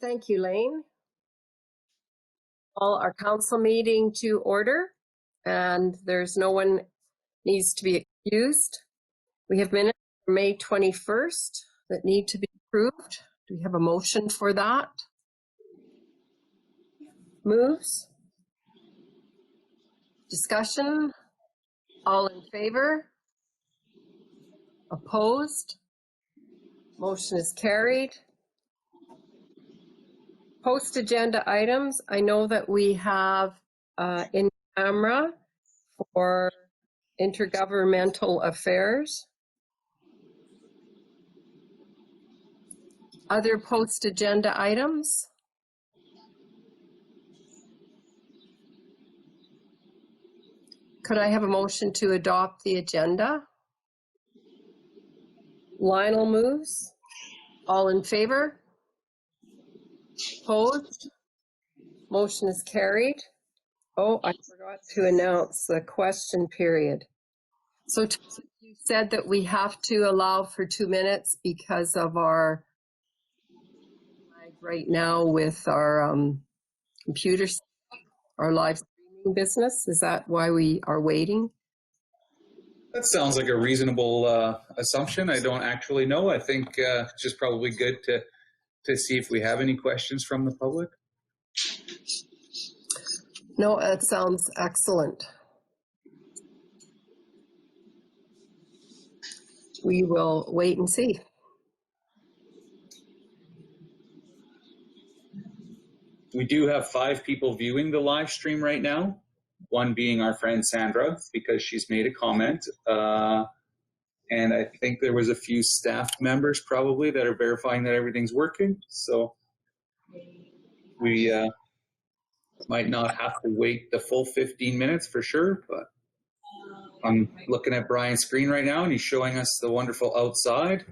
Thank you, Lane. Call our council meeting to order, and there's no one needs to be excused. We have minutes for May 21st that need to be approved. Do we have a motion for that? Moves? Discussion? All in favor? Opposed? Motion is carried. Post agenda items. I know that we have in camera for intergovernmental affairs. Other post agenda items. Could I have a motion to adopt the agenda? Lionel moves. All in favor? Opposed? Motion is carried. Oh, I forgot to announce the question period. So you said that we have to allow for 2 minutes because of our right now with our computers, our live streaming business. Is that why we are waiting? That sounds like a reasonable assumption. I don't actually know. I think it's just probably good to see if we have any questions from the public. No, that sounds excellent. We will wait and see. We do have 5 people viewing the live stream right now, one being our friend Sandra, because she's made a comment. And I think there was a few staff members probably that are verifying that everything's working. So we might not have to wait the full 15 minutes for sure, but I'm looking at Brian's screen right now and he's showing us the wonderful outside.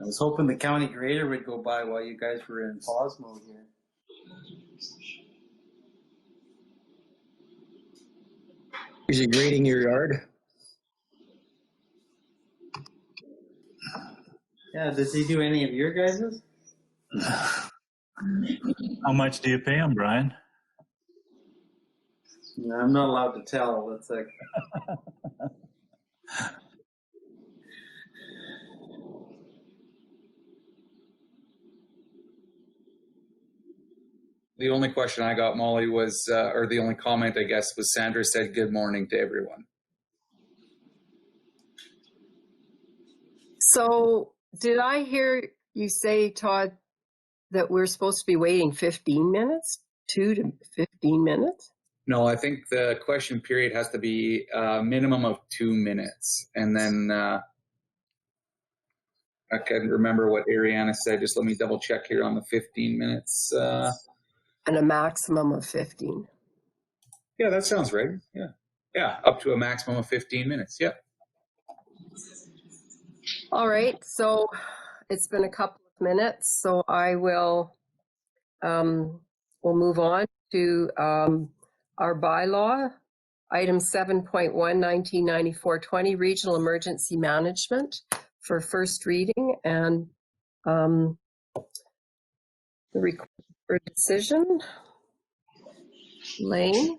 I was hoping the county grader would go by while you guys were in pause mode here. Is he grading your yard? Yeah, does he do any of your guys's? How much do you pay him, Brian? No, I'm not allowed to tell. It's like The only question I got, Molly, was, or the only comment, I guess, was Sandra said good morning to everyone. So did I hear you say, Todd, that we're supposed to be waiting 15 minutes? 2 to 15 minutes? No, I think the question period has to be a minimum of 2 minutes. And then I can't remember what Ariana said. Just let me double check here on the 15 minutes. And a maximum of 15. Yeah, that sounds right. Yeah. Yeah, up to a maximum of 15 minutes. Yeah. All right, so it's been a couple of minutes, so I will we'll move on to our bylaw, item 7.1, 1994-20, regional emergency management for first reading, and the request for decision. Lane.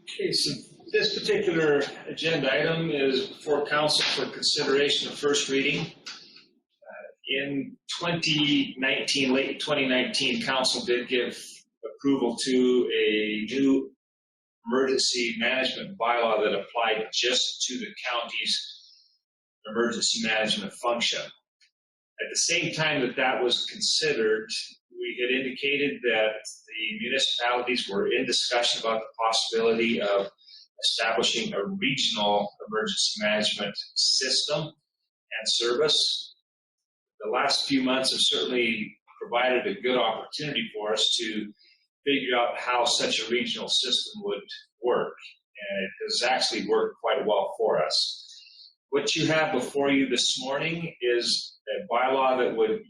Okay, so this particular agenda item is before council for consideration of first reading. In 2019, late 2019, council did give approval to a new emergency management bylaw that applied just to the county's emergency management function. At the same time that that was considered, we had indicated that the municipalities were in discussion about the possibility of establishing a regional emergency management system and service. The last few months have certainly provided a good opportunity for us to figure out how such a regional system would work. And it has actually worked quite well for us. What you have before you this morning is a bylaw that would,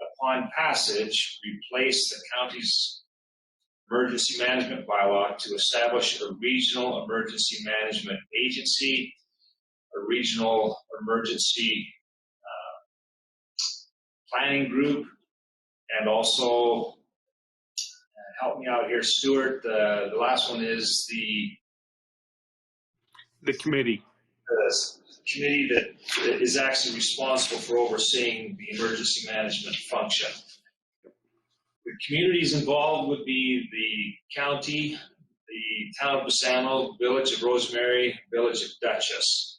upon passage, replace the county's emergency management bylaw to establish a regional emergency management agency, regional emergency planning group, and also help me out here, Stuart. The last one is the committee. The committee that is actually responsible for overseeing the emergency management function. The communities involved would be the county, the town of Bassano, village of Rosemary, village of Duchess.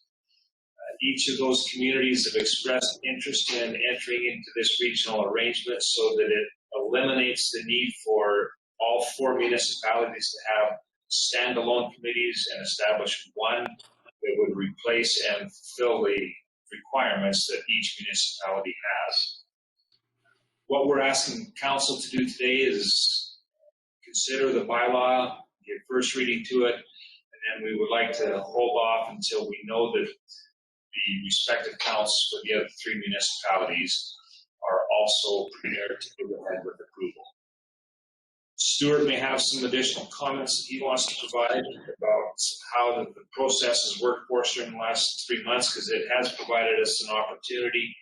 Each of those communities have expressed interest in entering into this regional arrangement so that it eliminates the need for all 4 municipalities to have standalone committees and establish one that would replace and fulfill the requirements that each municipality has. What we're asking council to do today is consider the bylaw, give first reading to it, and then we would like to hold off until we know that the respective councils for the other 3 municipalities are also prepared to go ahead with approval. Stuart may have some additional comments that he wants to provide about how the process has worked for us during the last 3 months, because it has provided us an opportunity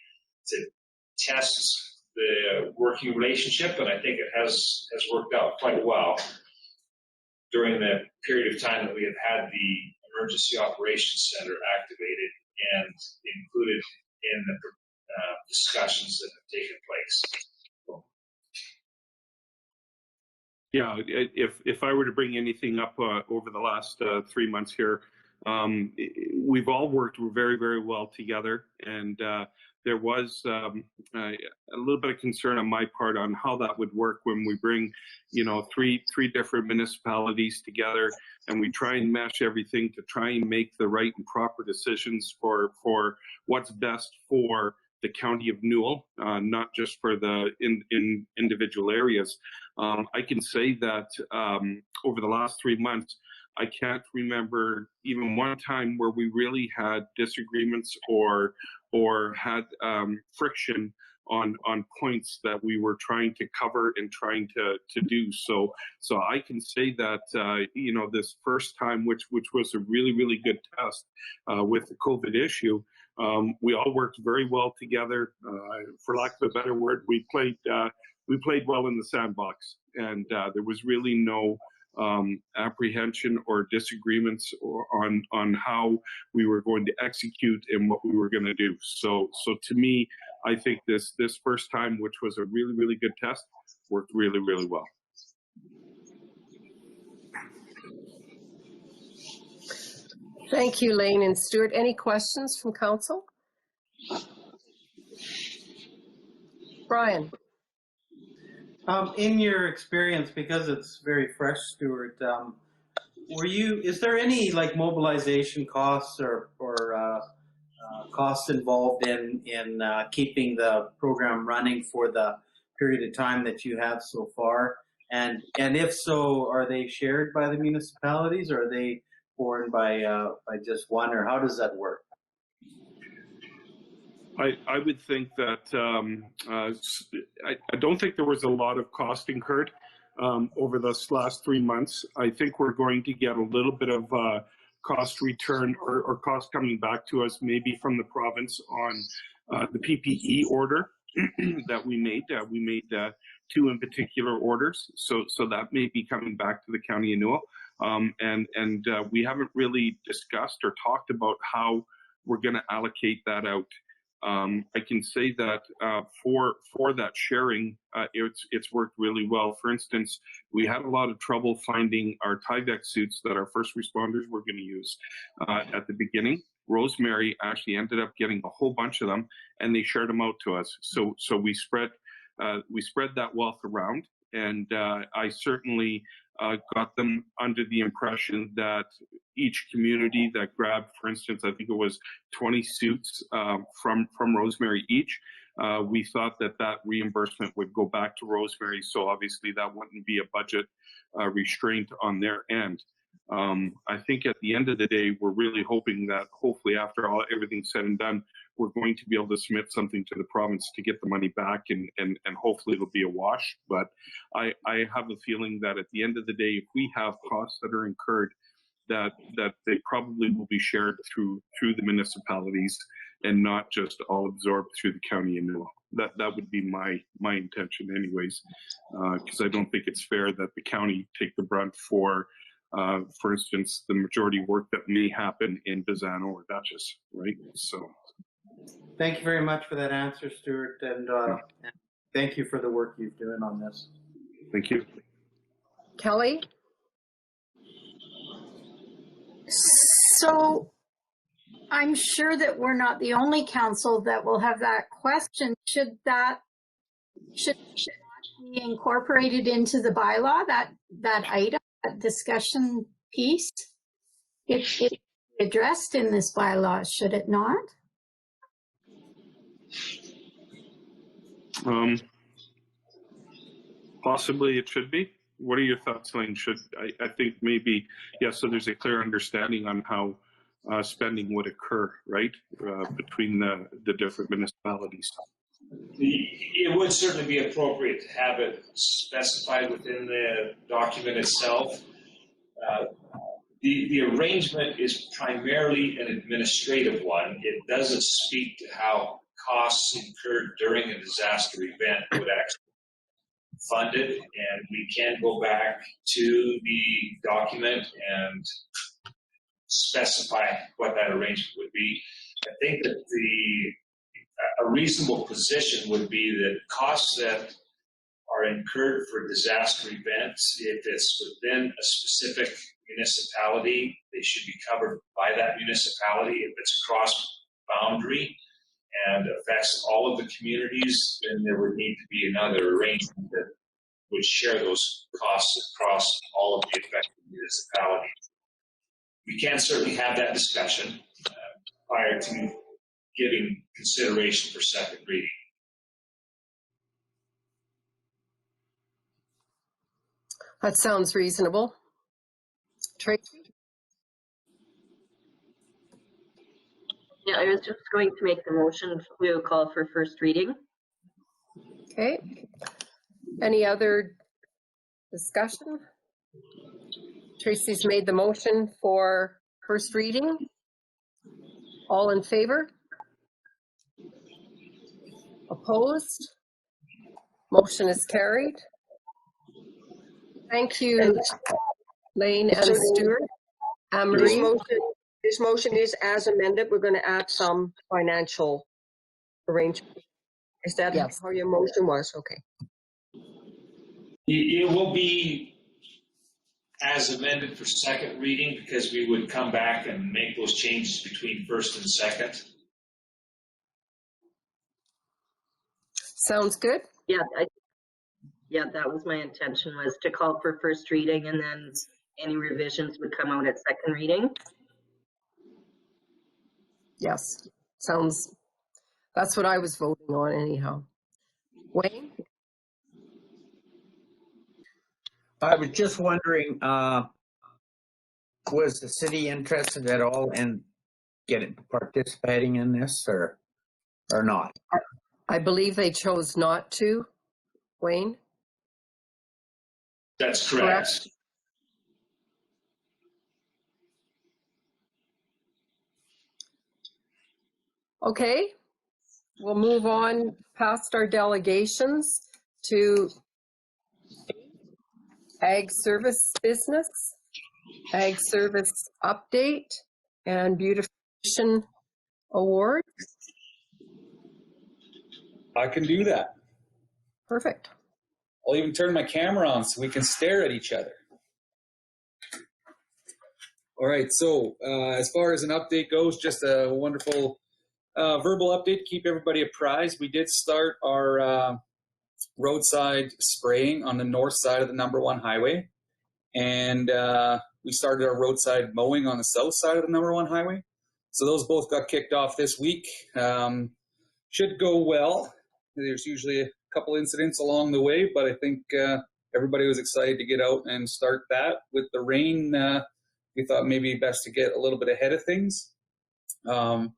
to test the working relationship, and I think it has worked out quite well during the period of time that we have had the Emergency Operations Center activated and included in the discussions that have taken place. Yeah, if I were to bring anything up over the last 3 months here, we've all worked very, very well together, and there was a little bit of concern on my part on how that would work when we bring, three different municipalities together, and we try and mesh everything to try and make the right and proper decisions for what's best for the county of Newell, not just for the individual areas. I can say that over the last 3 months, I can't remember even one time where we really had disagreements or had friction on points that we were trying to cover and trying to do. So I can say that this first time, which was a really, really good test with the COVID issue, we all worked very well together. For lack of a better word, we played well in the sandbox, and there was really no apprehension or disagreements on how we were going to execute and what we were going to do. So to me, I think this first time, which was a really, really good test, worked really, really well. Thank you, Lane and Stuart. Any questions from council? Brian. In your experience, because it's very fresh, Stuart, is there any mobilization costs or costs involved in keeping the program running for the period of time that you have so far? And if so, are they shared by the municipalities, or are they borne by just one, or how does that work? I would think that I don't think there was a lot of cost incurred over this last 3 months. I think we're going to get a little bit of cost return or cost coming back to us, maybe from the province on the PPE order that we made. We made 2 in particular orders, so that may be coming back to the County of Newell. And we haven't really discussed or talked about how we're going to allocate that out. I can say that for that sharing, it's worked really well. For instance, we had a lot of trouble finding our Tyvek suits that our first responders were going to use at the beginning. Rosemary actually ended up getting a whole bunch of them, and they shared them out to us. So we spread that wealth around, and I certainly got them under the impression that each community that grabbed, for instance, I think it was 20 suits from Rosemary each, we thought that reimbursement would go back to Rosemary, so obviously that wouldn't be a budget restraint on their end. I think at the end of the day, we're really hoping that hopefully after everything's said and done, we're going to be able to submit something to the province to get the money back, and hopefully it'll be a wash. But I have a feeling that at the end of the day, if we have costs that are incurred that they probably will be shared through the municipalities and not just all absorbed through the county annual. That would be my intention anyways, because I don't think it's fair that the county take the brunt for instance, the majority work that may happen in Bizano or Duchess, right? So. Thank you very much for that answer, Stuart, and thank you for the work you're doing on this. Thank you. Kelly? So I'm sure that we're not the only council that will have that question. Should that be incorporated into the bylaw, that item, that discussion piece? It should be addressed in this bylaw, should it not? Possibly it should be. What are your thoughts, Lane? I think maybe, yes, so there's a clear understanding on how spending would occur, right, between the different municipalities. It would certainly be appropriate to have it specified within the document itself. The arrangement is primarily an administrative one. It doesn't speak to how costs incurred during a disaster event would actually be funded, and we can go back to the document and specify what that arrangement would be. I think that a reasonable position would be that costs that are incurred for disaster events, if it's within a specific municipality, they should be covered by that municipality. If it's cross-boundary and affects all of the communities, then there would need to be another arrangement that would share those costs across all of the affected municipalities. We can certainly have that discussion prior to giving consideration for second reading. That sounds reasonable. Tracy? Yeah, I was just going to make the motion. We will call for first reading. Okay. Any other discussion? Tracy's made the motion for first reading. All in favor? Opposed? Motion is carried. Thank you, Lane and Stuart. Anne-Marie? This motion is as amended. We're going to add some financial arrangement. Is that Yes. how your motion was? Okay. It will be as amended for second reading because we would come back and make those changes between first and second. Sounds good. Yeah, that was my intention, was to call for first reading and then any revisions would come out at second reading. Yes, that's what I was voting on anyhow. Wayne? I was just wondering, was the city interested at all in participating in this or not? I believe they chose not to. Wayne? That's correct. Okay, we'll move on past our delegations to Ag Service Business, Ag Service Update, and Beautification Award. I can do that. Perfect. I'll even turn my camera on so we can stare at each other. All right, so as far as an update goes, just a wonderful verbal update to keep everybody apprised. We did start our roadside spraying on the north side of the #1 highway, and we started our roadside mowing on the south side of the #1 highway. So those both got kicked off this week. Should go well. There's usually a couple incidents along the way, but I think everybody was excited to get out and start that. With the rain, we thought maybe best to get a little bit ahead of things. The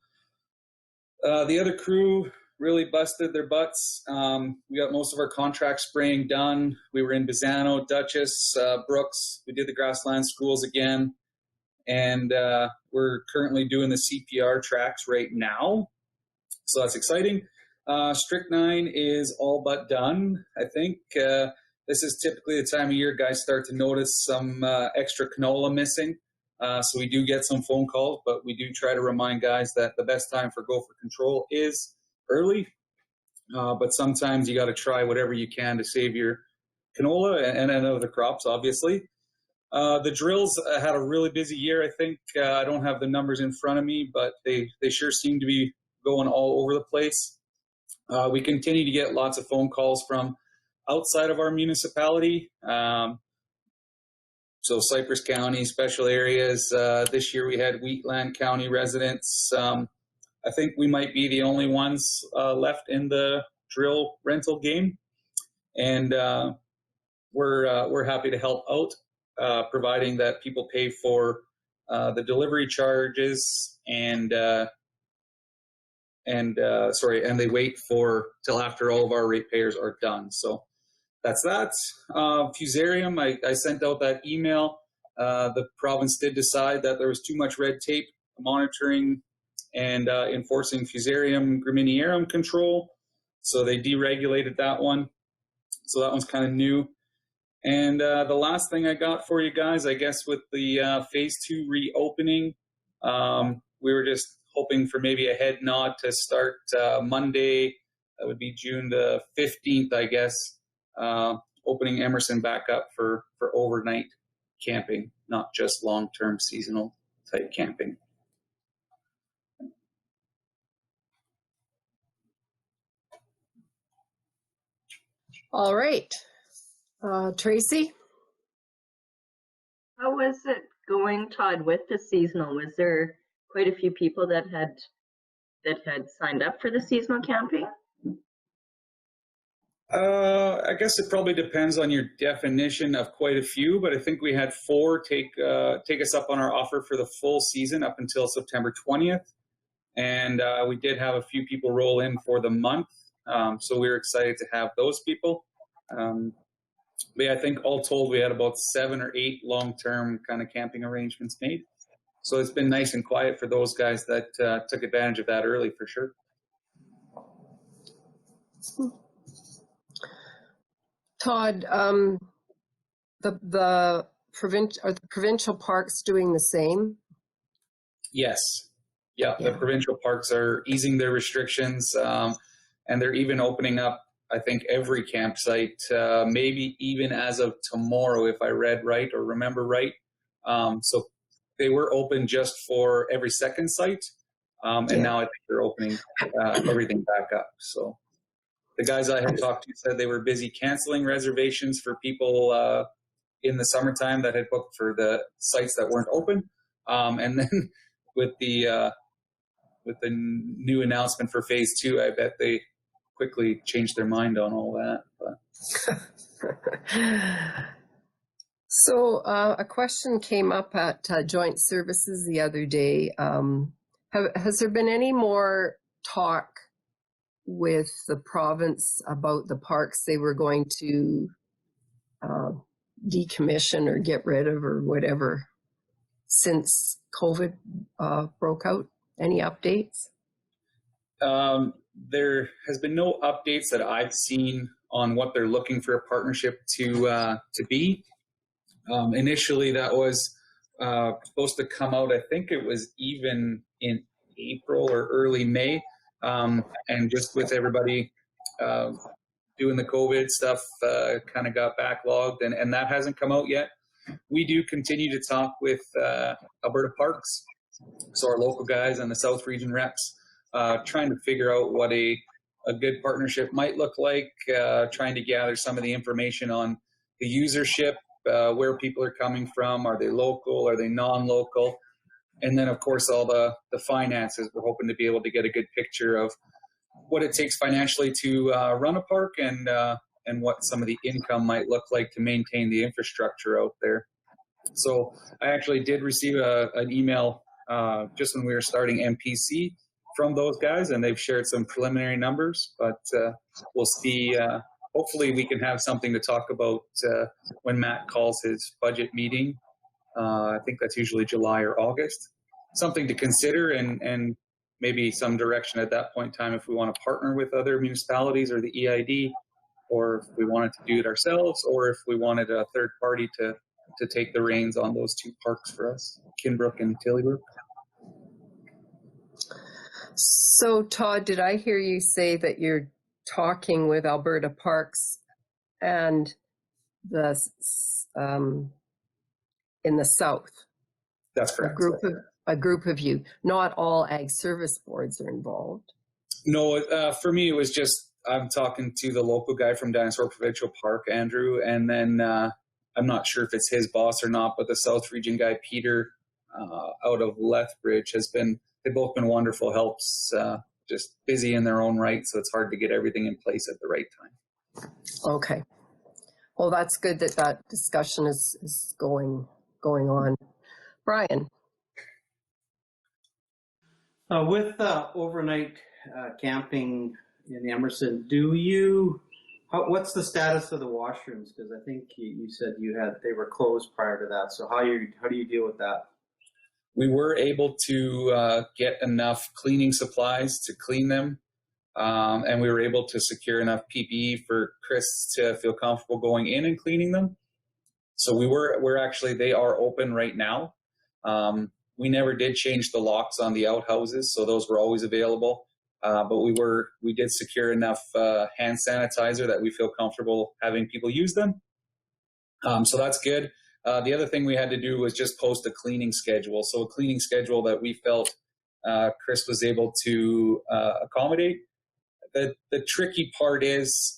other crew really busted their butts. We got most of our contract spraying done. We were in Bizano, Duchess, Brooks. We did the grassland schools again. and we're currently doing the CPR tracks right now. So that's exciting. Strychnine is all but done. I think this is typically the time of year guys start to notice some extra canola missing. So we do get some phone calls, but we do try to remind guys that the best time for gopher control is early. But sometimes you got to try whatever you can to save your canola and other crops, obviously. The drills had a really busy year, I think. I don't have the numbers in front of me, but they sure seem to be going all over the place. We continue to get lots of phone calls from outside of our municipality. So Cypress County, special areas. This year we had Wheatland County residents. I think we might be the only ones left in the drill rental game. And we're happy to help out, providing that people pay for the delivery charges and they wait for till after all of our ratepayers are done. So that's that. Fusarium, I sent out that email. The province did decide that there was too much red tape monitoring and enforcing Fusarium graminearum control. So they deregulated that one. So that one's kind of new. And the last thing I got for you guys, I guess with the phase 2 reopening, we were just hoping for maybe a head nod to start Monday. That would be June the 15th, I guess. Opening Emerson back up for overnight camping, not just long-term seasonal type camping. All right. Tracy? How was it going, Todd, with the seasonal? Was there quite a few people that had signed up for the seasonal camping? I guess it probably depends on your definition of quite a few, but I think we had 4 take us up on our offer for the full season up until September 20th. And we did have a few people roll in for the month. So we were excited to have those people. But yeah, I think all told, we had about 7 or 8 long-term kind of camping arrangements made. So it's been nice and quiet for those guys that took advantage of that early, for sure. Todd, the provincial parks doing the same? Yes. Yeah, the provincial parks are easing their restrictions, and they're even opening up, I think, every campsite, maybe even as of tomorrow, if I read right or remember right. So they were open just for every second site, and now I think they're opening everything back up. So the guys I had talked to said they were busy canceling reservations for people in the summertime that had booked for the sites that weren't open. And then with the new announcement for phase 2, I bet they quickly changed their mind on all that. But. So a question came up at Joint Services the other day. Has there been any more talk with the province about the parks they were going to decommission or get rid of or whatever since COVID broke out? Any updates? There has been no updates that I've seen on what they're looking for a partnership to be. Initially, that was supposed to come out, I think it was even in April or early May. And just with everybody doing the COVID stuff, kind of got backlogged, and that hasn't come out yet. We do continue to talk with Alberta Parks, so our local guys and the South Region reps, trying to figure out what a good partnership might look like, trying to gather some of the information on the usership, where people are coming from. Are they local? Are they non-local? And then, of course, all the finances. We're hoping to be able to get a good picture of what it takes financially to run a park and what some of the income might look like to maintain the infrastructure out there. So I actually did receive an email just when we were starting MPC from those guys, and they've shared some preliminary numbers, but we'll see. Hopefully we can have something to talk about when Matt calls his budget meeting I think that's usually July or August. Something to consider, and maybe some direction at that point in time if we want to partner with other municipalities or the EID, or if we wanted to do it ourselves, or if we wanted a third party to take the reins on those two parks for us, Kinbrook and Tillybrook. So, Todd, did I hear you say that you're talking with Alberta Parks and the in the south? That's correct. A group of you. Not all ag service boards are involved. No, for me, it was just I'm talking to the local guy from Dinosaur Provincial Park, Andrew, and then I'm not sure if it's his boss or not, but the South Region guy, Peter, out of Lethbridge, they've both been wonderful helps, just busy in their own right, so it's hard to get everything in place at the right time. Okay. Well, that's good that discussion is going on. Brian. With overnight camping in Emerson, what's the status of the washrooms? Because I think you said they were closed prior to that. So how do you deal with that? We were able to get enough cleaning supplies to clean them, and we were able to secure enough PPE for Chris to feel comfortable going in and cleaning them. So they are open right now. We never did change the locks on the outhouses, so those were always available. But we did secure enough hand sanitizer that we feel comfortable having people use them. So that's good. The other thing we had to do was just post a cleaning schedule. So a cleaning schedule that we felt Chris was able to accommodate. The tricky part is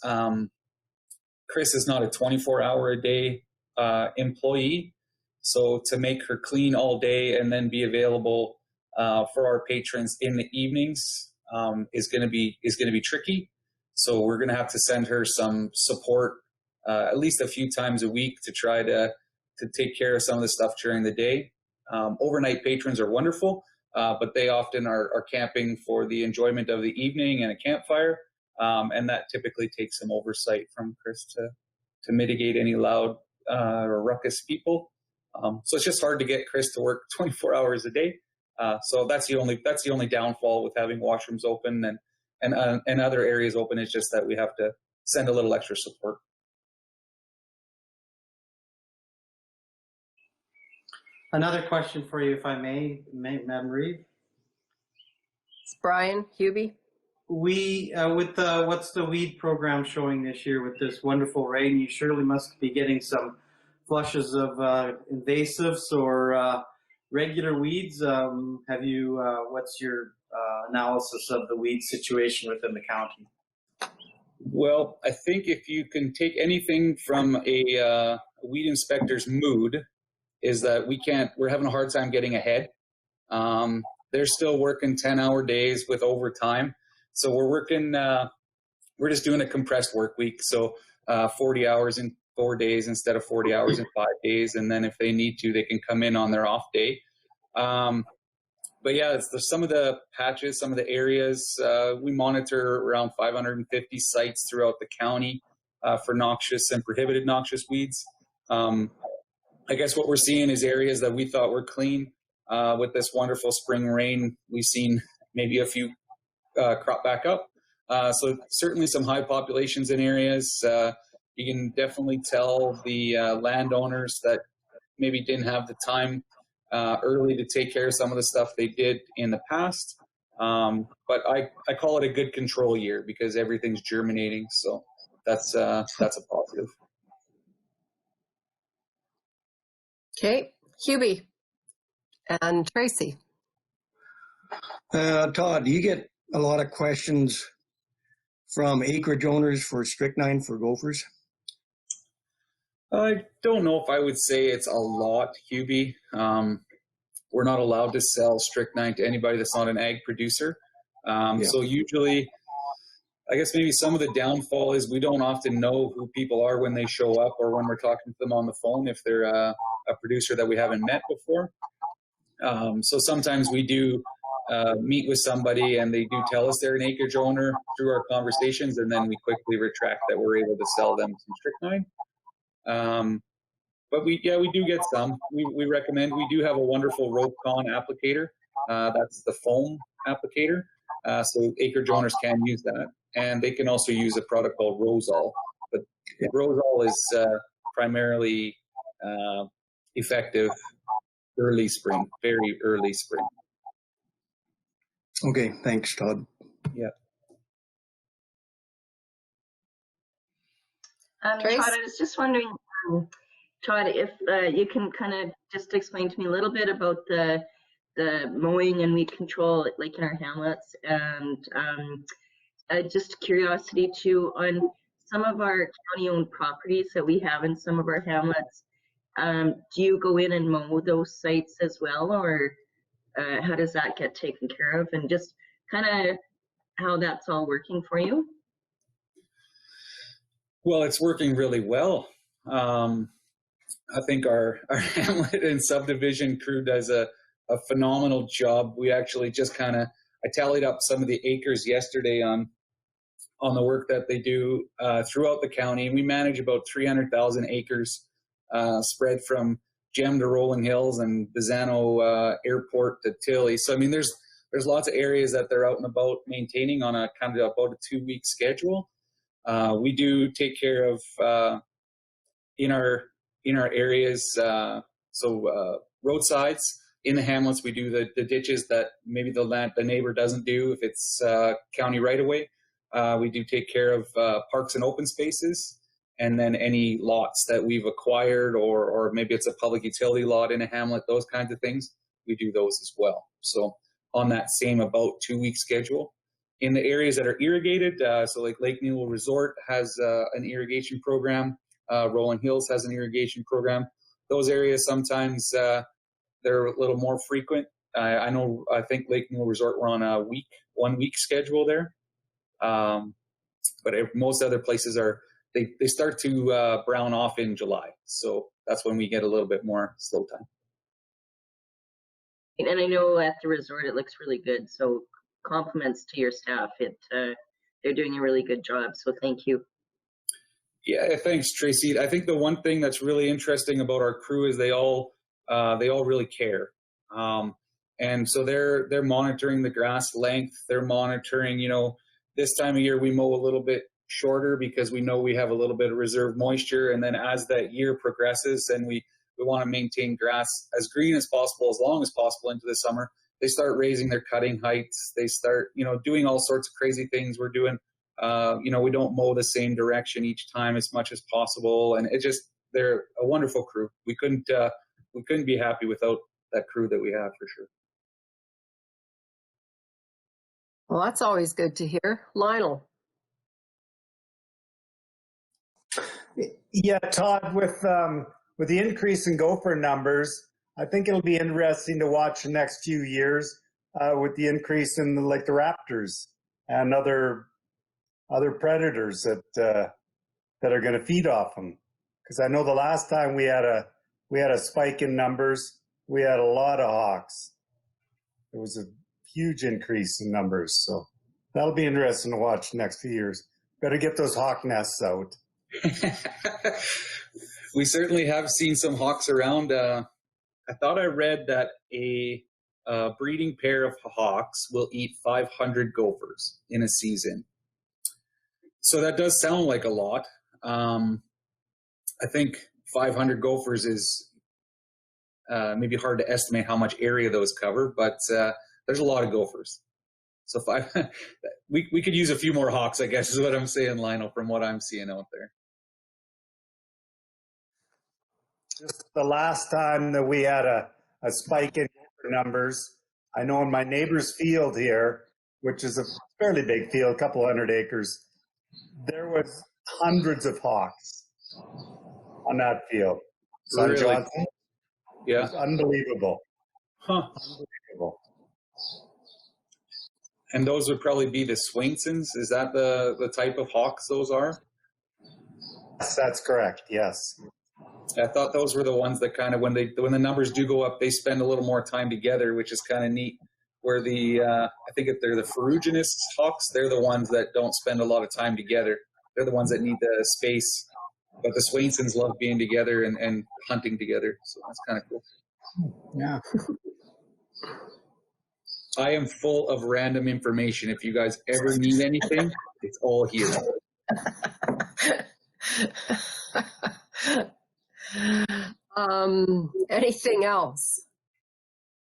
Chris is not a 24-hour-a-day employee. So to make her clean all day and then be available for our patrons in the evenings is going to be tricky. So we're going to have to send her some support at least a few times a week to try to take care of some of the stuff during the day. Overnight patrons are wonderful, but they often are camping for the enjoyment of the evening and a campfire, and that typically takes some oversight from Chris to mitigate any loud or ruckus people. So it's just hard to get Chris to work 24 hours a day. So that's the only downfall with having washrooms open and other areas open, is just that we have to send a little extra support. Another question for you, if I may, Madam Reid. It's Brian Hubie. What's the weed program showing this year with this wonderful rain? You surely must be getting some flushes of invasives or regular weeds. What's your analysis of the weed situation within the county? Well, I think if you can take anything from a weed inspector's mood, is that we're having a hard time getting ahead. They're still working 10-hour days with overtime. So we're just doing a compressed work week. So 40 hours in 4 days instead of 40 hours in 5 days. And then if they need to, they can come in on their off day. But yeah, some of the patches, some of the areas, we monitor around 550 sites throughout the county for noxious and prohibited noxious weeds. I guess what we're seeing is areas that we thought were clean. With this wonderful spring rain, we've seen maybe a few crop back up. So certainly some high populations in areas. You can definitely tell the landowners that maybe didn't have the time early to take care of some of the stuff they did in the past. But I call it a good control year because everything's germinating. So that's a positive. Okay, Hubie and Tracy. Todd, do you get a lot of questions from acreage owners for strychnine for gophers? I don't know if I would say it's a lot, Hubie. We're not allowed to sell strychnine to anybody that's not an ag producer. So usually, I guess maybe some of the downfall is we don't often know who people are when they show up or when we're talking to them on the phone if they're a producer that we haven't met before. So sometimes we do meet with somebody and they do tell us they're an acreage owner through our conversations, and then we quickly retract that we're able to sell them some strychnine. But we do get some. We recommend. We do have a wonderful RopeCon applicator. That's the foam applicator. So acreage owners can use that, and they can also use a product called Rosol. But Rosol is primarily effective early spring, very early spring. Okay, thanks, Todd. Yeah. Trace? Todd, I was just wondering, Todd, if you can kind of just explain to me a little bit about the mowing and weed control, like in our hamlets, and just curiosity too on some of our county-owned properties that we have in some of our hamlets. Do you go in and mow those sites as well, or how does that get taken care of? And just kind of how that's all working for you? Well, it's working really well. I think our hamlet and subdivision crew does a phenomenal job. We actually just I tallied up some of the acres yesterday on the work that they do throughout the county. And we manage about 300,000 acres spread from Gem to Rolling Hills and Bizano Airport to Tilly. So, I mean, there's lots of areas that they're out and about maintaining on a kind of about a 2-week schedule. We do take care of in our areas, roadsides. In the hamlets, we do the ditches that maybe the neighbor doesn't do if it's county right of way. We do take care of parks and open spaces, and then any lots that we've acquired, or maybe it's a public utility lot in a hamlet, those kinds of things, we do those as well. So on that same about 2-week schedule. In the areas that are irrigated, so like Lake Newell Resort has an irrigation program, Rolling Hills has an irrigation program. Those areas sometimes they're a little more frequent. I think Lake Newell Resort we're on a 1-week schedule there. But most other places they start to brown off in July. So that's when we get a little bit more slow time. And I know at the resort it looks really good. So compliments to your staff. They're doing a really good job. So thank you. Yeah, thanks, Tracy. I think the one thing that's really interesting about our crew is they all really care. And so they're monitoring the grass length. They're monitoring, this time of year we mow a little bit shorter because we know we have a little bit of reserve moisture. And then as that year progresses and we want to maintain grass as green as possible, as long as possible into the summer, they start raising their cutting heights. They start, doing all sorts of crazy things. We're doing, we don't mow the same direction each time as much as possible. And they're a wonderful crew. We couldn't be happy without that crew that we have, for sure. Well, that's always good to hear. Lionel. Yeah, Todd, with the increase in gopher numbers, I think it'll be interesting to watch the next few years with the increase in the raptors and other predators that are going to feed off them. Because I know the last time we had a spike in numbers, we had a lot of hawks. It was a huge increase in numbers, so that'll be interesting to watch the next few years. Better get those hawk nests out. We certainly have seen some hawks around. I thought I read that a breeding pair of hawks will eat 500 gophers in a season. So that does sound like a lot. I think 500 gophers is maybe hard to estimate how much area those cover, but there's a lot of gophers. So we could use a few more hawks, I guess is what I'm saying, Lionel, from what I'm seeing out there. Just the last time that we had a spike in numbers, I know in my neighbor's field here, which is a fairly big field, a couple 100 acres, there was hundreds of hawks on that field. Son Really? Johnson. Yeah. It was unbelievable. Huh. Unbelievable. And those would probably be the Swainsons. Is that the type of hawks those are? Yes, that's correct. Yes. I thought those were the ones that kind of, when the numbers do go up, they spend a little more time together, which is kind of neat. Where I think if they're the ferruginous hawks, they're the ones that don't spend a lot of time together. They're the ones that need the space But the Swainsons love being together and hunting together, so that's kind of cool. Yeah. I am full of random information. If you guys ever need anything, it's all here. Anything else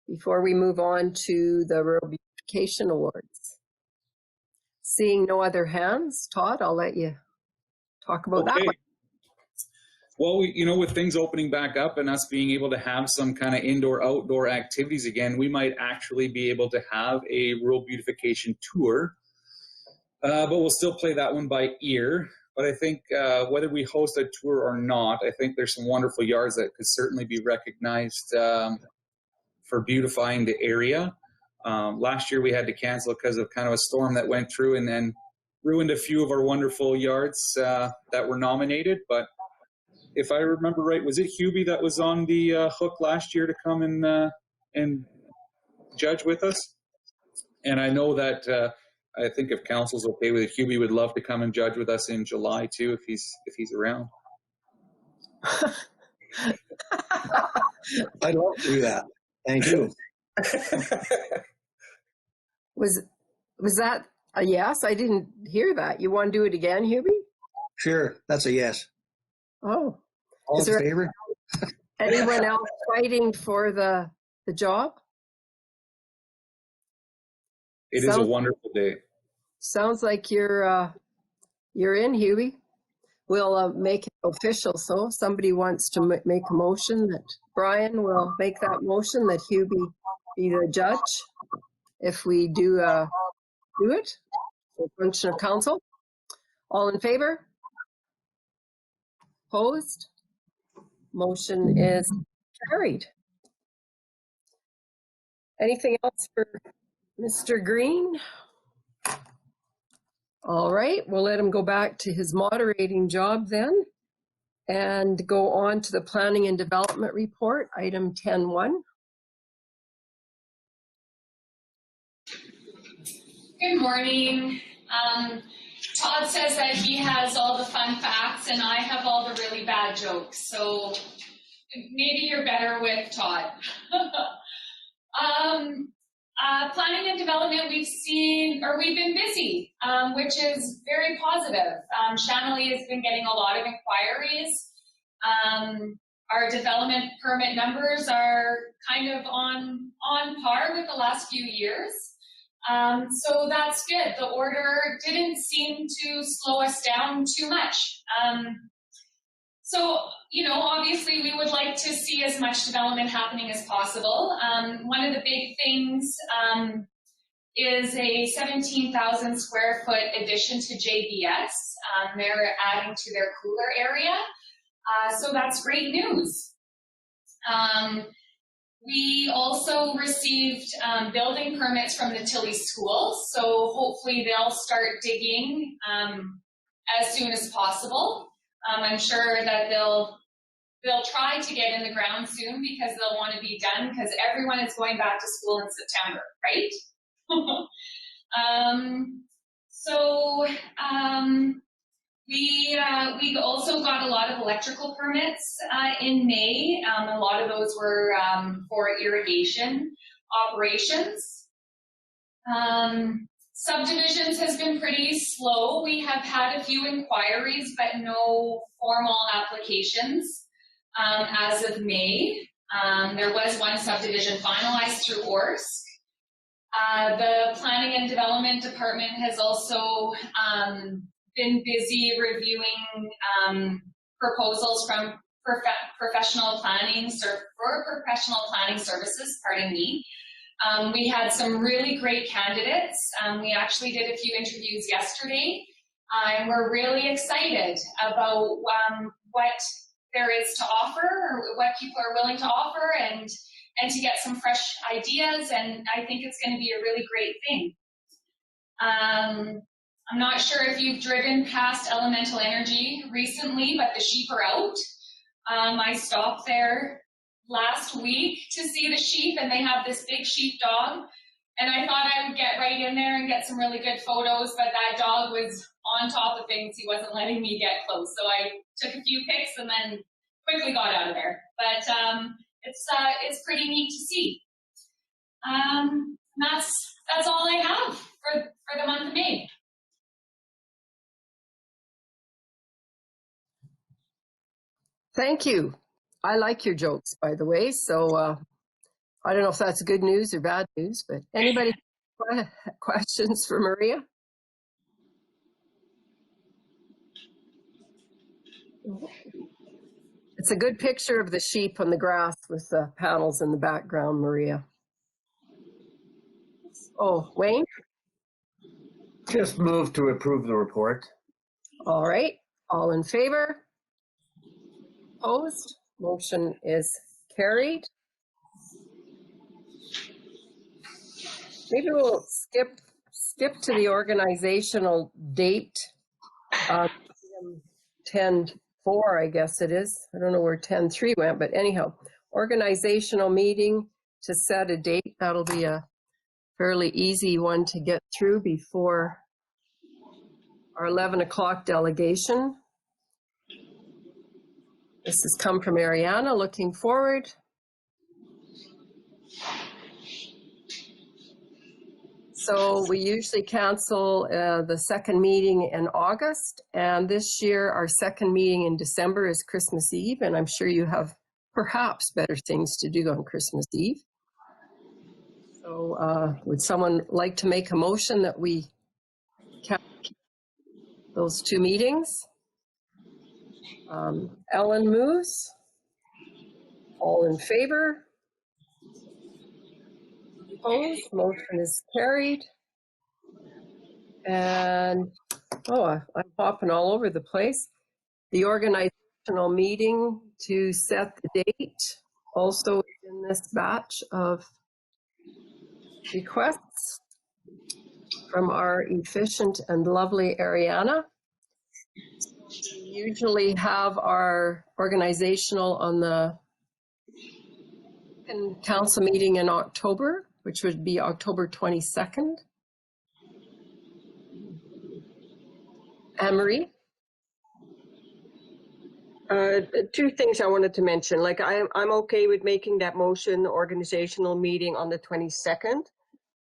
before we move on to the Rural Beautification Awards? Seeing no other hands, Todd, I'll let you talk about that one. Well, with things opening back up and us being able to have some kind of indoor-outdoor activities again, we might actually be able to have a rural beautification tour. But we'll still play that one by ear. But I think whether we host a tour or not, I think there's some wonderful yards that could certainly be recognized for beautifying the area. Last year we had to cancel because of kind of a storm that went through and then ruined a few of our wonderful yards that were nominated. But if I remember right, was it Hubie that was on the hook last year to come and judge with us? And I know that I think if council's okay with it, Hubie would love to come and judge with us in July too, if he's around. I'd love to do that. Thank you. Was that a yes? I didn't hear that. You want to do it again, Hubie? Sure, that's a yes. Oh. All Is in there favor? anyone else fighting for the job? It is a wonderful day. Sounds like you're in, Hubie. We'll make it official. So if somebody wants to make a motion, that Brian will make that motion that Hubie be the judge. If we do it, for function of council. All in favor? Opposed? Motion is carried. Anything else for Mr. Green? All right, we'll let him go back to his moderating job then and go on to the Planning and Development Report, item 10.1. Good morning. Todd says that he has all the fun facts and I have all the really bad jokes, so maybe you're better with Todd. Planning and development, we've been busy, which is very positive. Shanley has been getting a lot of inquiries. Our development permit numbers are kind of on par with the last few years. So that's good. The order didn't seem to slow us down too much. So, obviously we would like to see as much development happening as possible. One of the big things is a 17,000 square foot addition to JBS. They're adding to their cooler area. So that's great news. We also received building permits from the Tilly School, so hopefully they'll start digging as soon as possible. I'm sure that they'll try to get in the ground soon because they'll want to be done because everyone is going back to school in September, right? We also got a lot of electrical permits in May. A lot of those were for irrigation operations. Subdivisions has been pretty slow. We have had a few inquiries, but no formal applications as of May. There was one subdivision finalized through ORSC. The Planning and Development Department has also been busy reviewing proposals from professional planning services, pardon me. We had some really great candidates. We actually did a few interviews yesterday, and we're really excited about what there is to offer, or what people are willing to offer, and to get some fresh ideas, and I think it's going to be a really great thing. I'm not sure if you've driven past Elemental Energy recently, but the sheep are out. I stopped there last week to see the sheep, and they have this big sheep dog, And I thought I would get right in there and get some really good photos, but that dog was on top of things. He wasn't letting me get close. So I took a few pics and then quickly got out of there. But it's pretty neat to see. That's all I have for the month of May. Thank you. I like your jokes, by the way. So I don't know if that's good news or bad news, but anybody questions for Maria? It's a good picture of the sheep on the grass with the panels in the background, Maria. Oh, Wayne? Just move to approve the report. All right. All in favor? Opposed? Motion is carried. Maybe we'll skip to the organizational date. 10-4, I guess it is. I don't know where 10-3 went, but anyhow, organizational meeting to set a date. That'll be a fairly easy one to get through before our 11 o'clock delegation. This has come from Ariana. Looking forward. So we usually cancel the second meeting in August, and this year our second meeting in December is Christmas Eve, and I'm sure you have perhaps better things to do on Christmas Eve. So would someone like to make a motion that we cancel those two meetings? Ellen moves. All in favor? Opposed? Motion is carried. And, I'm hopping all over the place. The organizational meeting to set the date also in this batch of requests from our efficient and lovely Ariana. We usually have our organizational on the council meeting in October, which would be October 22nd. Anne-Marie? Two things I wanted to mention. Like I'm okay with making that motion organizational meeting on the 22nd.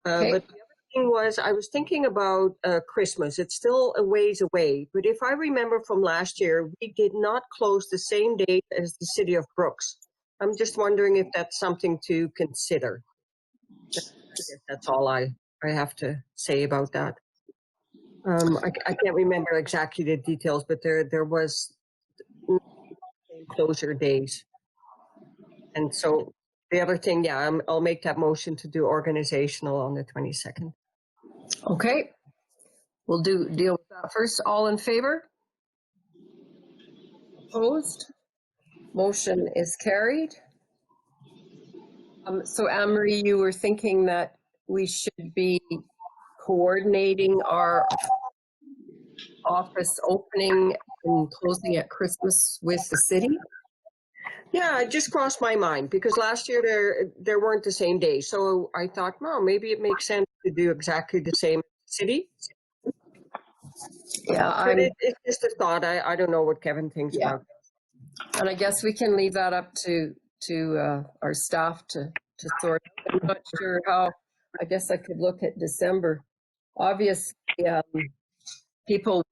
Okay. But the other thing was I was thinking about Christmas. It's still a ways away. But if I remember from last year, we did not close the same date as the city of Brooks. I'm just wondering if that's something to consider. I guess that's all I have to say about that. I can't remember exactly the details, but there was closure days. And so the other thing, yeah, I'll make that motion to do organizational on the 22nd. Okay. We'll deal with that first. All in favor? Opposed? Motion is carried. So Anne-Marie, you were thinking that we should be coordinating our office opening and closing at Christmas with the city? Yeah, it just crossed my mind because last year there weren't the same day. So I thought, well, maybe it makes sense to do exactly the same city. Yeah, but it's just a thought. I don't know what Kevin thinks about. And I guess we can leave that up to our staff to sort out. I'm not sure how. I guess I could look at December. Obviously, people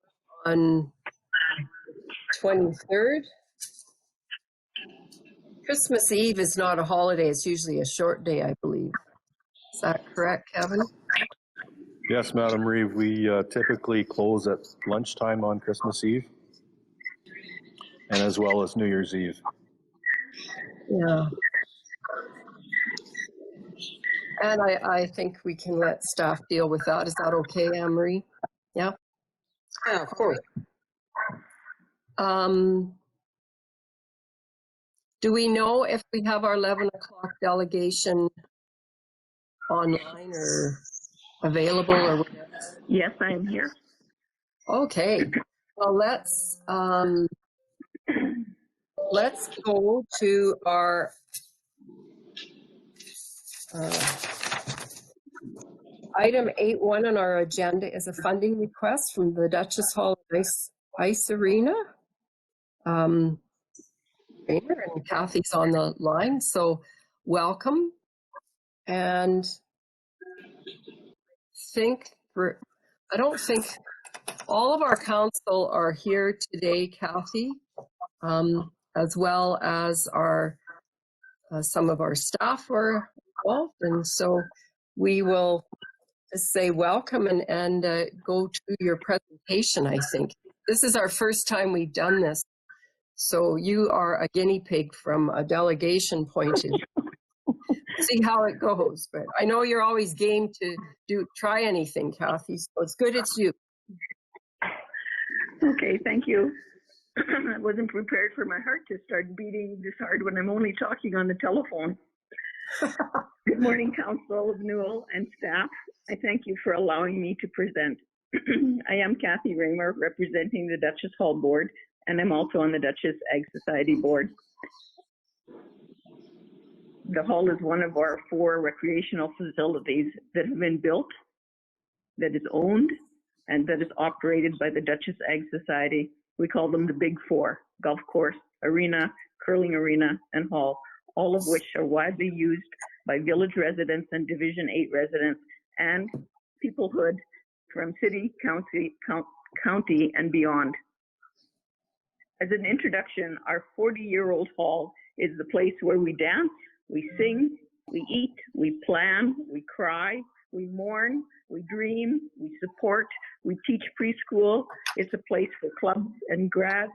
on 23rd. Christmas Eve is not a holiday. It's usually a short day, I believe. Is that correct, Kevin? Yes, Madam Reeve, we typically close at lunchtime on Christmas Eve and as well as New Year's Eve. Yeah. And I think we can let staff deal with that. Is that okay, Anne-Marie? Yeah? Yeah, of course. Do we know if we have our 11 o'clock delegation online or available or whatever? Yes, I am here. Okay. Well, let's go to our Item 8.1 on our agenda is a funding request from the Duchess Hall Ice Arena. Rainer and Kathy's on the line, so welcome. And I don't think all of our council are here today, Kathy, as well as our some of our staff were involved, and so we will say welcome and go to your presentation. I think this is our first time we've done this, so you are a guinea pig from a delegation point of view. See how it goes, but I know you're always game to try anything, Kathy, so it's good it's you. Okay, thank you. I wasn't prepared for my heart to start beating this hard when I'm only talking on the telephone. Good morning, Council of Newell and staff. I thank you for allowing me to present. I am Kathy Raymer, representing the Duchess Hall Board, and I'm also on the Duchess Ag Society Board. The hall is one of our 4 recreational facilities that have been built, that is owned, and that is operated by the Duchess Ag Society. We call them the Big 4: golf course, arena, curling arena, and hall, all of which are widely used by village residents and Division 8 residents and peoplehood from city, county, and beyond. As an introduction, our 40-year-old hall is the place where we dance, we sing, we eat, we plan, we cry, we mourn, we dream, we support, we teach preschool. It's a place for clubs and grads,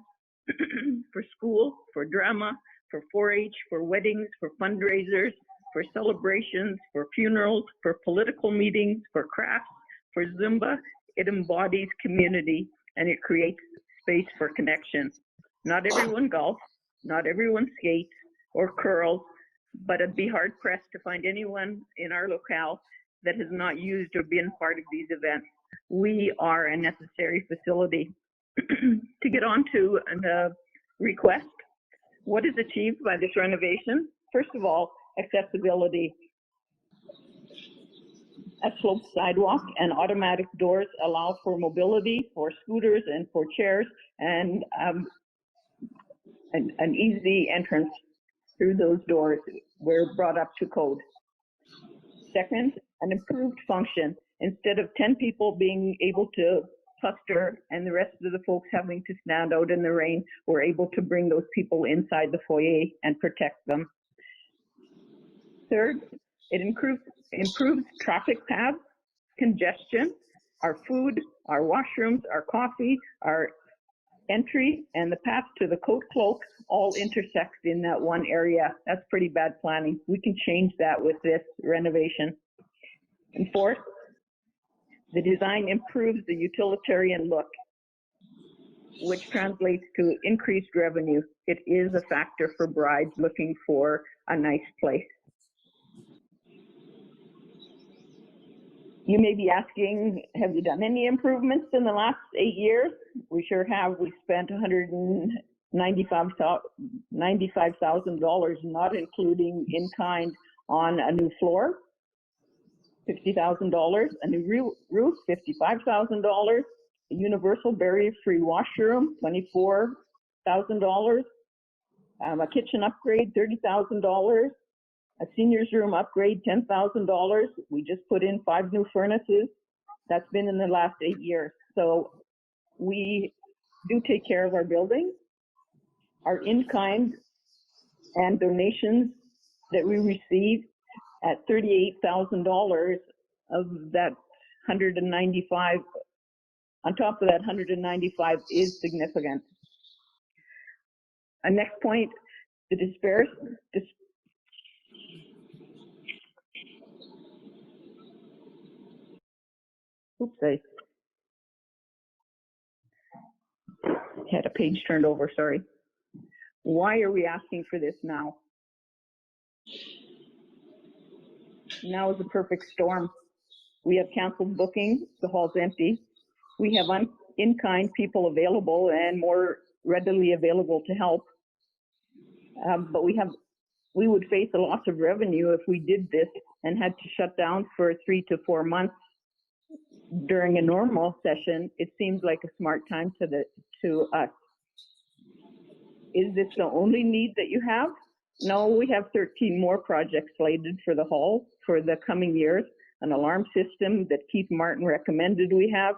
for school, for drama, for 4-H, for weddings, for fundraisers, for celebrations, for funerals, for political meetings, for crafts, for Zumba. It embodies community and it creates space for connection. Not everyone golfs, not everyone skates or curls, but I'd be hard pressed to find anyone in our locale that has not used or been part of these events. We are a necessary facility. To get on to the request, what is achieved by this renovation? First of all, accessibility. A sloped sidewalk and automatic doors allow for mobility for scooters and for chairs, and an easy entrance through those doors. We're brought up to code. Second, an improved function. Instead of 10 people being able to cluster and the rest of the folks having to stand out in the rain, we're able to bring those people inside the foyer and protect them. Third, it improves traffic paths, congestion, our food, our washrooms, our coffee, our entry, and the path to the coat cloak all intersect in that one area. That's pretty bad planning. We can change that with this renovation. And fourth, the design improves the utilitarian look, which translates to increased revenue. It is a factor for brides looking for a nice place. You may be asking, have you done any improvements in the last 8 years? We sure have. We spent $195,000, not including in kind, on a new floor, $60,000, a new roof, $55,000, a universal barrier-free washroom, $24,000, a kitchen upgrade, $30,000, a seniors room upgrade, $10,000. We just put in 5 new furnaces. That's been in the last 8 years. So we do take care of our building. Our in-kind and donations that we receive at $38,000 of that 195, on top of that 195 is significant. Next point, the oops, I had a page turned over, sorry. Why are we asking for this now? Now is the perfect storm. We have canceled bookings, the hall's empty. We have in-kind people available and more readily available to help. But we would face a loss of revenue if we did this and had to shut down for 3 to 4 months during a normal session, it seems like a smart time to us. Is this the only need that you have? No, we have 13 more projects slated for the hall for the coming years. An alarm system that Keith Martin recommended we have.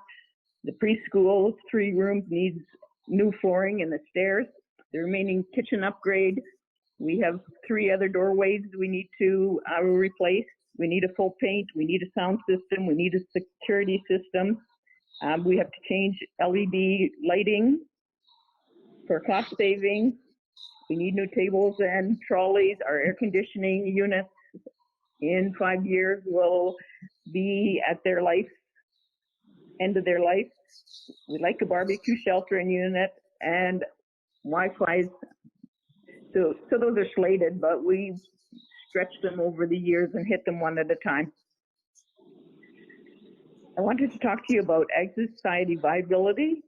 The preschool 3 rooms needs new flooring in the stairs. The remaining kitchen upgrade. We have 3 other doorways we need to replace. We need a full paint. We need a sound system. We need a security system. We have to change LED lighting for cost saving. We need new tables and trolleys. Our air conditioning units in 5 years will be at their end of their life. We like a barbecue sheltering unit and Wi-Fi. So those are slated, but we stretch them over the years and hit them one at a time. I wanted to talk to you about exit society viability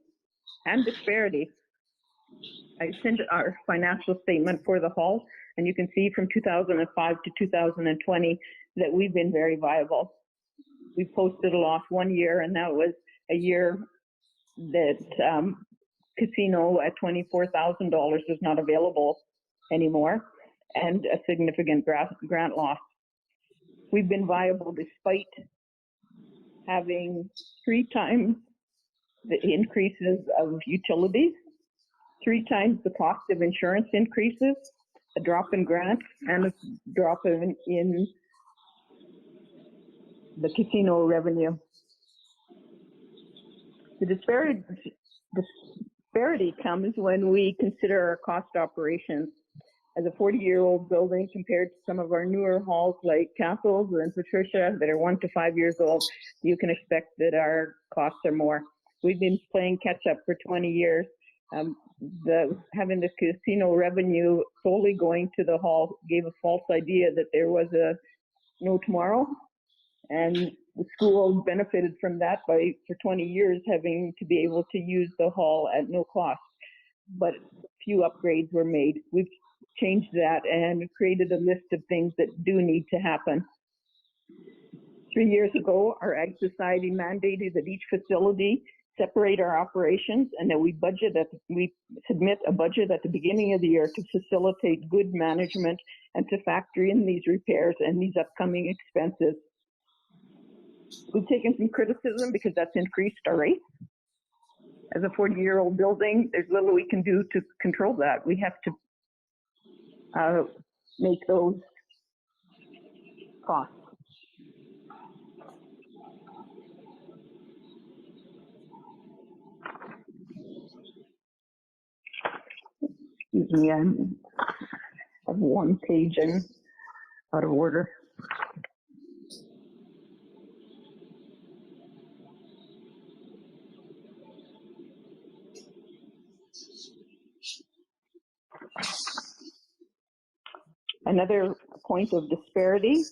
and disparity. I sent our financial statement for the hall, and you can see from 2005 to 2020 that we've been very viable. We posted a loss 1 year, and that was a year that casino at $24,000 was not available anymore, and a significant grant loss. We've been viable despite having 3 times the increases of utilities, 3 times the cost of insurance increases, a drop in grants, and a drop in the casino revenue. The disparity comes when we consider our cost operations. As a 40-year-old building compared to some of our newer halls like Castles and Patricia that are 1 to 5 years old, you can expect that our costs are more. We've been playing catch up for 20 years. Having the casino revenue solely going to the hall gave a false idea that there was no tomorrow, and the school benefited from that by for 20 years having to be able to use the hall at no cost. But few upgrades were made. We've changed that and created a list of things that do need to happen. 3 years ago, our Ag Society mandated that each facility separate our operations and that we submit a budget at the beginning of the year to facilitate good management and to factor in these repairs and these upcoming expenses. We've taken some criticism because that's increased our rate. As a 40-year-old building, there's little we can do to control that. We have to make those costs. Excuse me, I'm of 1 page and out of order. Another point of disparity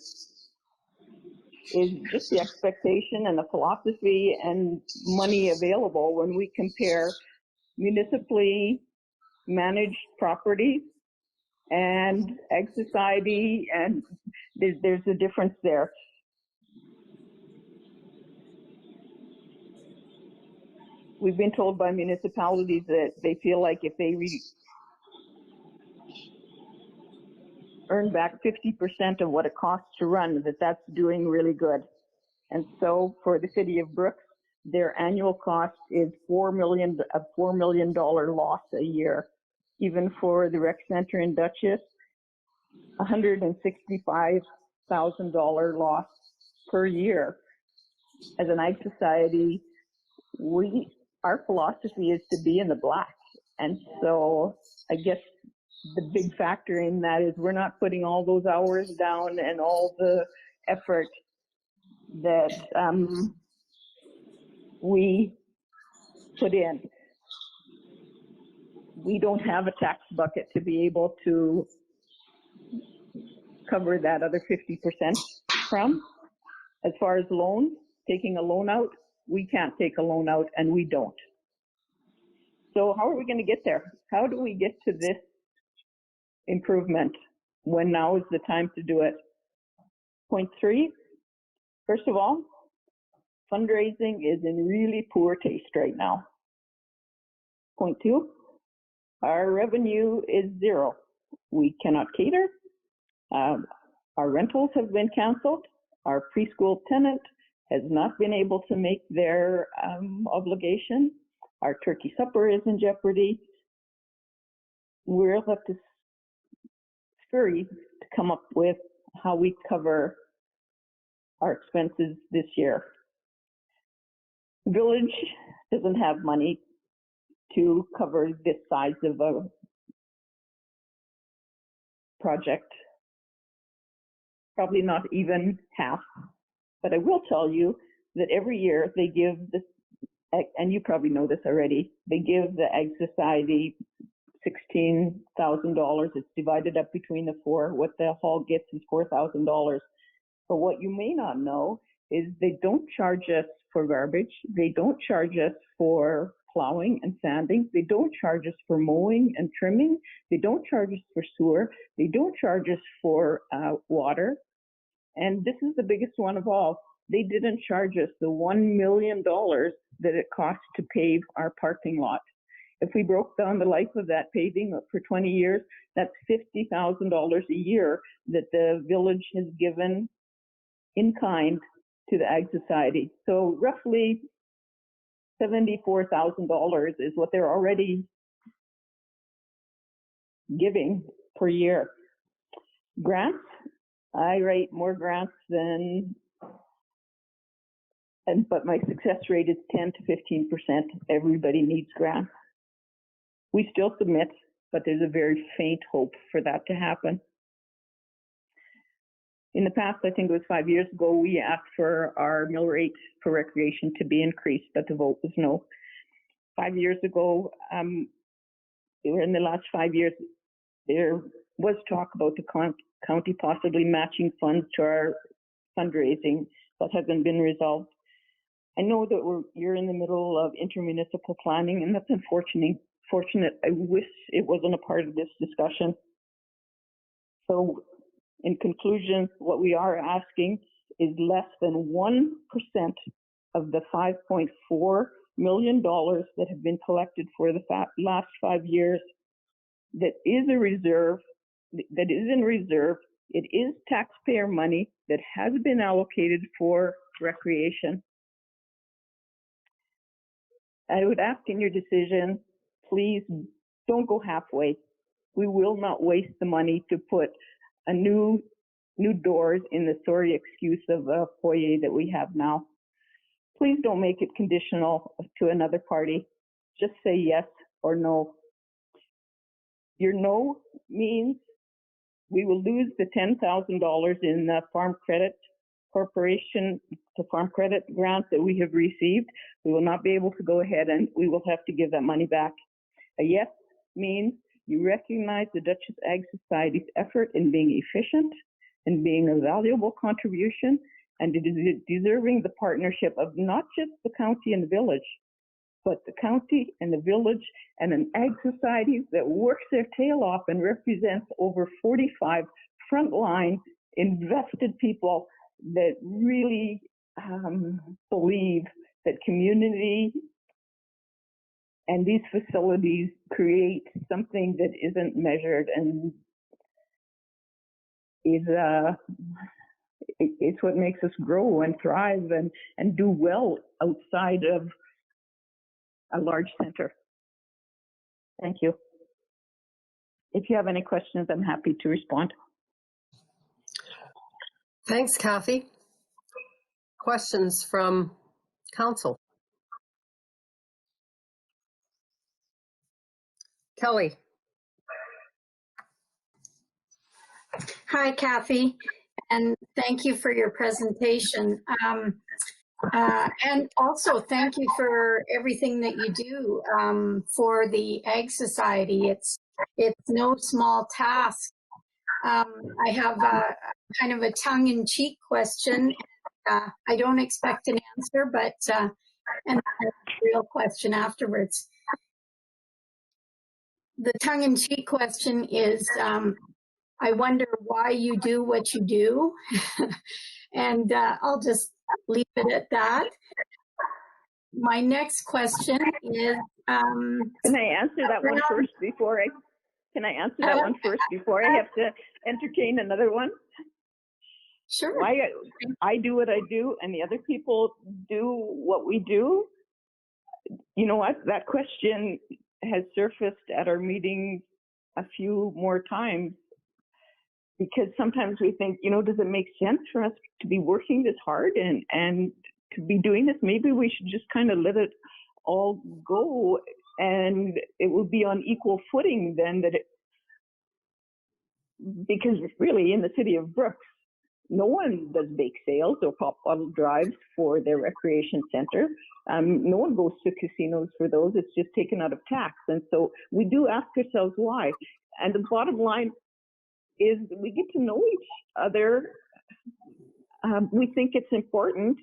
is just the expectation and the philosophy and money available when we compare municipally managed properties and Ag Society, and there's a difference there. We've been told by municipalities that they feel like if they earn back 50% of what it costs to run, that's doing really good. And so for the city of Brooks, their annual cost is a $4 million loss a year. Even for the rec center in Duchess, $165,000 loss per year. As an Ag Society, our philosophy is to be in the black. And so I guess the big factor in that is we're not putting all those hours down and all the effort that we put in. We don't have a tax bucket to be able to cover that other 50% from. As far as loans, taking a loan out, we can't take a loan out and we don't. So how are we going to get there? How do we get to this improvement when now is the time to do it? Point 3, first of all, Fundraising is in really poor taste right now. Point 2, our revenue is 0. We cannot cater. Our rentals have been canceled. Our preschool tenant has not been able to make their obligation. Our turkey supper is in jeopardy. We'll have to scurry to come up with how we cover our expenses this year. The village doesn't have money to cover this size of a project. Probably not even half. But I will tell you that every year they give this, and you probably know this already, they give the Ag Society $16,000. It's divided up between the 4. What the hall gets is $4,000. But what you may not know is they don't charge us for garbage. They don't charge us for plowing and sanding. They don't charge us for mowing and trimming. They don't charge us for sewer. They don't charge us for water. And this is the biggest one of all. They didn't charge us the $1 million that it costs to pave our parking lot. If we broke down the life of that paving for 20 years, that's $50,000 a year that the village has given in kind to the Ag Society. So roughly $74,000 is what they're already giving per year. Grants, I write more grants than, but my success rate is 10 to 15%. Everybody needs grants. We still submit, but there's a very faint hope for that to happen. In the past, I think it was 5 years ago, we asked for our mill rate for recreation to be increased, but the vote was no. 5 years ago, in the last 5 years, there was talk about the county possibly matching funds to our fundraising, but hasn't been resolved. I know that you're in the middle of intermunicipal planning, and that's unfortunate. I wish it wasn't a part of this discussion. So in conclusion, what we are asking is less than 1% of the $5.4 million that have been collected for the last 5 years that is a reserve, that is in reserve. It is taxpayer money that has been allocated for recreation. I would ask in your decision, please don't go halfway. We will not waste the money to put a new doors in the sorry excuse of a foyer that we have now. Please don't make it conditional to another party. Just say yes or no. Your no means we will lose the $10,000 in the Farm Credit Corporation, the Farm Credit grant that we have received. We will not be able to go ahead, and we will have to give that money back. A yes means you recognize the Duchess Ag Society's effort in being efficient and being a valuable contribution, and it is deserving the partnership of not just the county and the village, but the county and the village and an ag society that works their tail off and represents over 45 frontline invested people that really believe that community and these facilities create something that isn't measured and it's what makes us grow and thrive and do well outside of a large center. Thank you. If you have any questions, I'm happy to respond. Thanks, Kathy. Questions from council? Kelly. Hi, Kathy, and thank you for your presentation. And also thank you for everything that you do for the Ag Society. It's no small task. I have kind of a tongue-in-cheek question. I don't expect an answer, but and a real question afterwards. The tongue-in-cheek question is, I wonder why you do what you do. And I'll just leave it at that. My next question is, can I answer that one first before I? Can I answer that one first before I have to entertain another one? Sure. Why I do what I do and the other people do what we do. You know what? That question has surfaced at our meetings a few more times, because sometimes we think, you know, does it make sense for us to be working this hard and to be doing this? Maybe we should just kind of let it all go, and it will be on equal footing then. Because really in the city of Brooks, no one does bake sales or pop bottle drives for their recreation center. No one goes to casinos for those. It's just taken out of tax. And so we do ask ourselves why. And the bottom line is we get to know each other. We think it's important.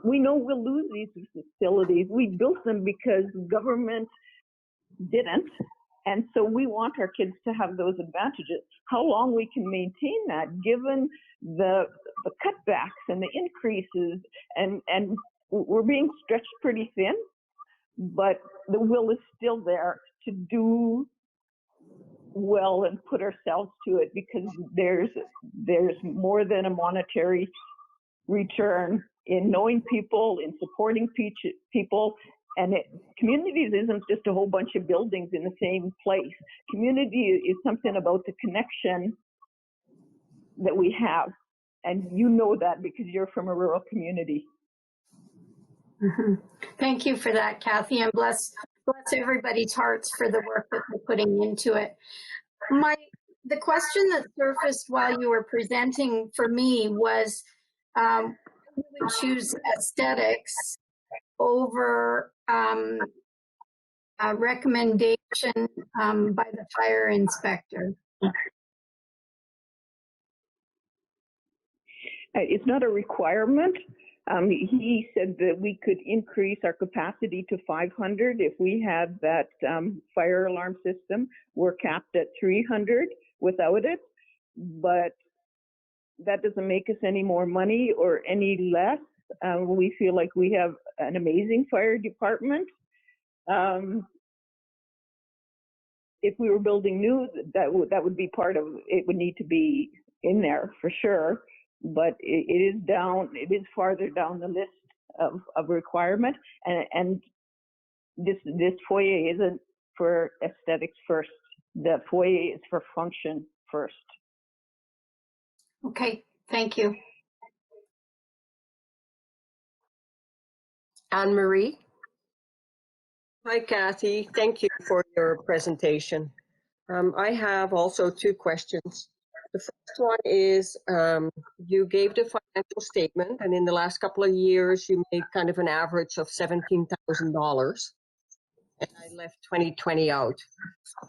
We know we'll lose these facilities. We built them because government didn't. And so we want our kids to have those advantages. How long we can maintain that, given the cutbacks and the increases, and we're being stretched pretty thin, but the will is still there to do well and put ourselves to it, because there's more than a monetary return in knowing people, in supporting people. And communities isn't just a whole bunch of buildings in the same place. Community is something about the connection that we have. And you know that because you're from a rural community. Mm-hmm. Thank you for that, Kathy, and bless everybody's hearts for the work that they're putting into it. The question that surfaced while you were presenting for me was, we would choose aesthetics over a recommendation by the fire inspector. It's not a requirement. He said that we could increase our capacity to 500 if we had that fire alarm system. We're capped at 300 without it, but that doesn't make us any more money or any less. We feel like we have an amazing fire department. If we were building new, that would be part of it. Would need to be in there for sure. But it is farther down the list of requirement, and this foyer isn't for aesthetics first. The foyer is for function first. Okay, thank you. Anne-Marie? Hi, Kathy. Thank you for your presentation. I have also two questions. The first one is, you gave the financial statement, and in the last couple of years, you made kind of an average of $17,000, and I left 2020 out.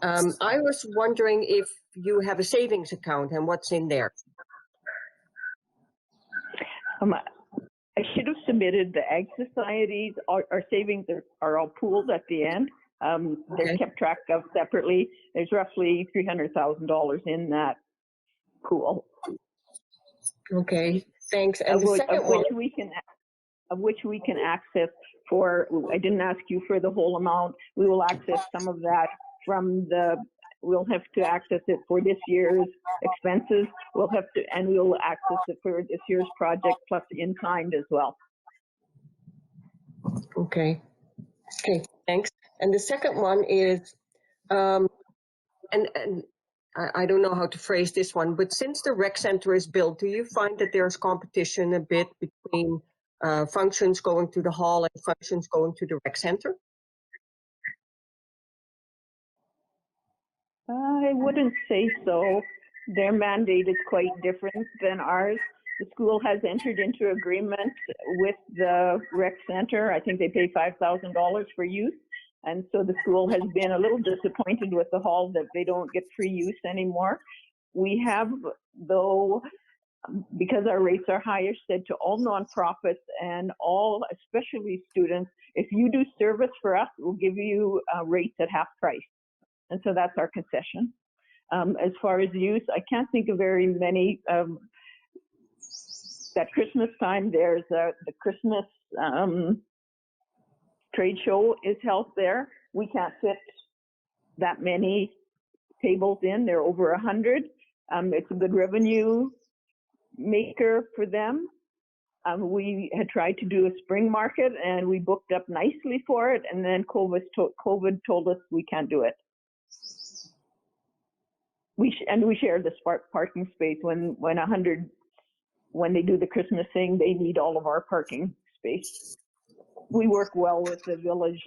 I was wondering if you have a savings account and what's in there. I should have submitted the Ag Societies. Our savings are all pooled at the end. They're kept track of separately. There's roughly $300,000 in that pool. Okay, thanks. And the second one, of which we can access for. I didn't ask you for the whole amount. We will access some of that from the. We'll have to access it for this year's expenses. We'll access it for this year's project plus in kind as well. Okay, thanks. And the second one is, and I don't know how to phrase this one, but since the rec center is built, do you find that there's competition a bit between functions going to the hall and functions going to the rec center? I wouldn't say so. Their mandate is quite different than ours. The school has entered into agreement with the rec center. I think they pay $5,000 for use. And so the school has been a little disappointed with the hall that they don't get free use anymore. We have, though, because our rates are higher, said to all nonprofits and all, especially students, if you do service for us, we'll give you rates at half price. And so that's our concession. As far as use, I can't think of very many that Christmas time, there's the Christmas trade show is held there. We can't fit that many tables in. They're over 100. It's a good revenue maker for them. We had tried to do a spring market and we booked up nicely for it, and then COVID told us we can't do it. We share the parking space when they do the Christmas thing, they need all of our parking space. We work well with the village.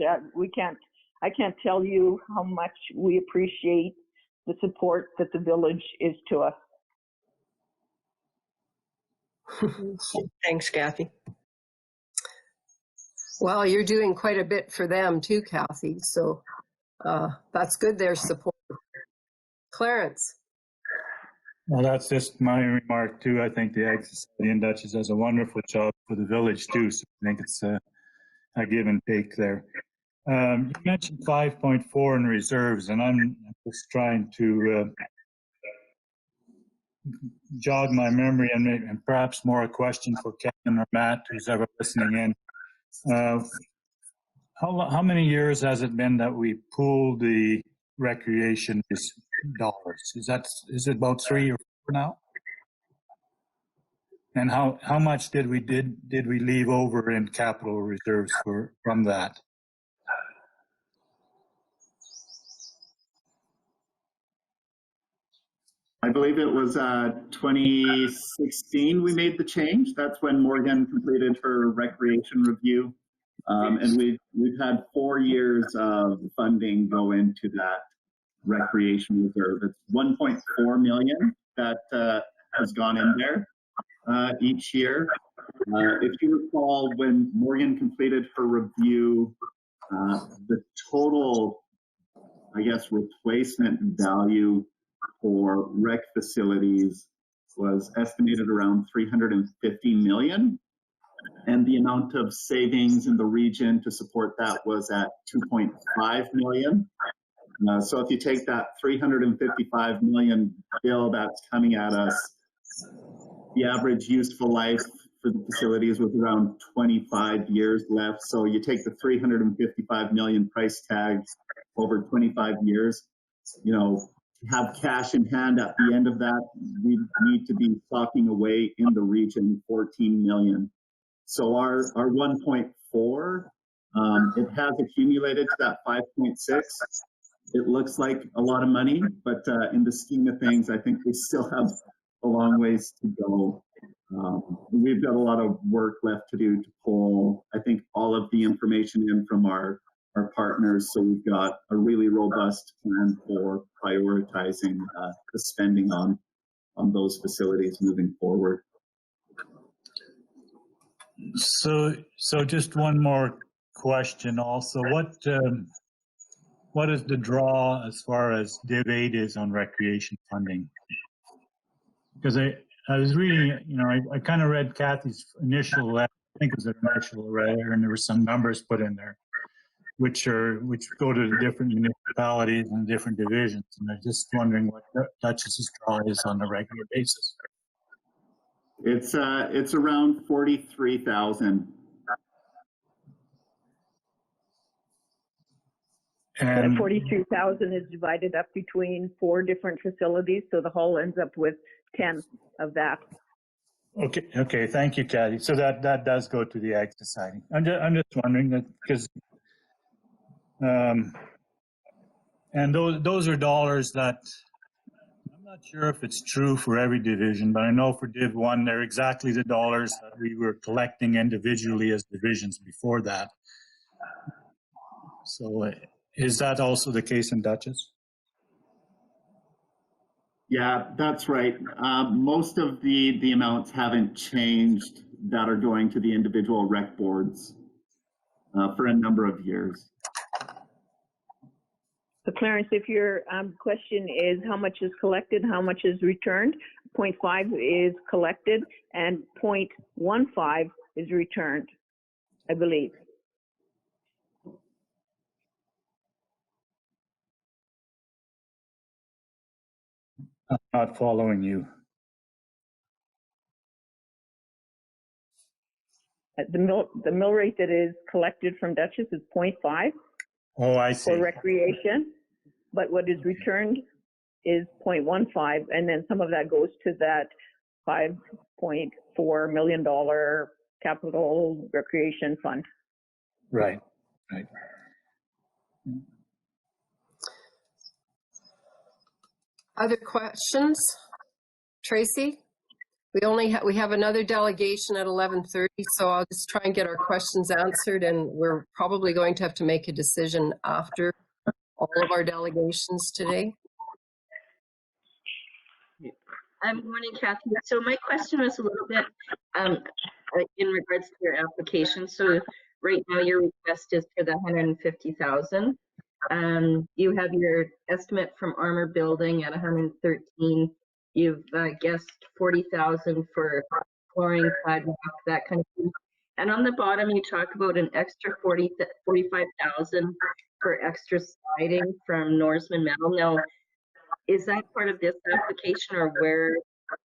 I can't tell you how much we appreciate the support that the village is to us. Thanks, Kathy. Well, you're doing quite a bit for them too, Kathy. So that's good, their support. Clarence. Well, that's just my remark too. I think the Ag Society in Duchess does a wonderful job for the village too. So I think it's a give and take there. You mentioned 5.4 in reserves, and I'm just trying to jog my memory, and perhaps more a question for Kevin or Matt, who's ever listening in. How many years has it been that we pooled the recreation dollars? Is it about 3 or 4 now? And how much did we leave over in capital reserves from that? I believe it was 2016 we made the change. That's when Morgan completed her recreation review. And we've had 4 years of funding go into that recreation reserve. It's 1.4 million that has gone in there each year. If you recall, when Morgan completed her review, the total, I guess, replacement value for rec facilities was estimated around 350 million. And the amount of savings in the region to support that was at 2.5 million. So if you take that 355 million bill that's coming at us, the average useful life for the facilities was around 25 years left. So you take the 355 million price tag over 25 years, have cash in hand at the end of that, we need to be stocking away in the region 14 million. So our 1.4, it has accumulated to that 5.6. It looks like a lot of money, but in the scheme of things, I think we still have a long ways to go. We've got a lot of work left to do to pull, I think, all of the information in from our partners. So we've got a really robust plan for prioritizing the spending on those facilities moving forward. So just one more question also. What is the draw as far as Div 8 is on recreation funding? Because I was reading, I kind of read Kathy's initial letter, I think it was an initial letter, and there were some numbers put in there, which go to the different municipalities and different divisions. And I'm just wondering what Duchess's draw is on a regular basis. It's around 43,000. And 43,000 is divided up between 4 different facilities, so the whole ends up with 10 of that. Okay. Thank you, Kathy. So that does go to the Ag Society. I'm just wondering that because, and those are dollars that I'm not sure if it's true for every division, but I know for Div 1 they're exactly the dollars that we were collecting individually as divisions before that. So is that also the case in Duchess? Yeah, that's right. Most of the amounts haven't changed that are going to the individual rec boards for a number of years. So Clarence, if your question is how much is collected, how much is returned, 0.5 is collected and 0.15 is returned, I believe. I'm not following you. The mill rate that is collected from Duchess is 0.5 Oh, I see. for recreation, but what is returned is 0.15, and then some of that goes to that $5.4 million capital recreation fund. Right, right. Other questions? Tracy? We have another delegation at 11:30, so I'll just try and get our questions answered, and we're probably going to have to make a decision after all of our delegations today. Good morning, Kathy. So my question was a little bit in regards to your application. So right now your request is for the 150,000. You have your estimate from Armor Building at 113. You've guessed 40,000 for flooring, sidewalk, that kind of thing. And on the bottom, you talk about an extra 45,000 for extra siding from Norseman Metal. Now, is that part of this application, or where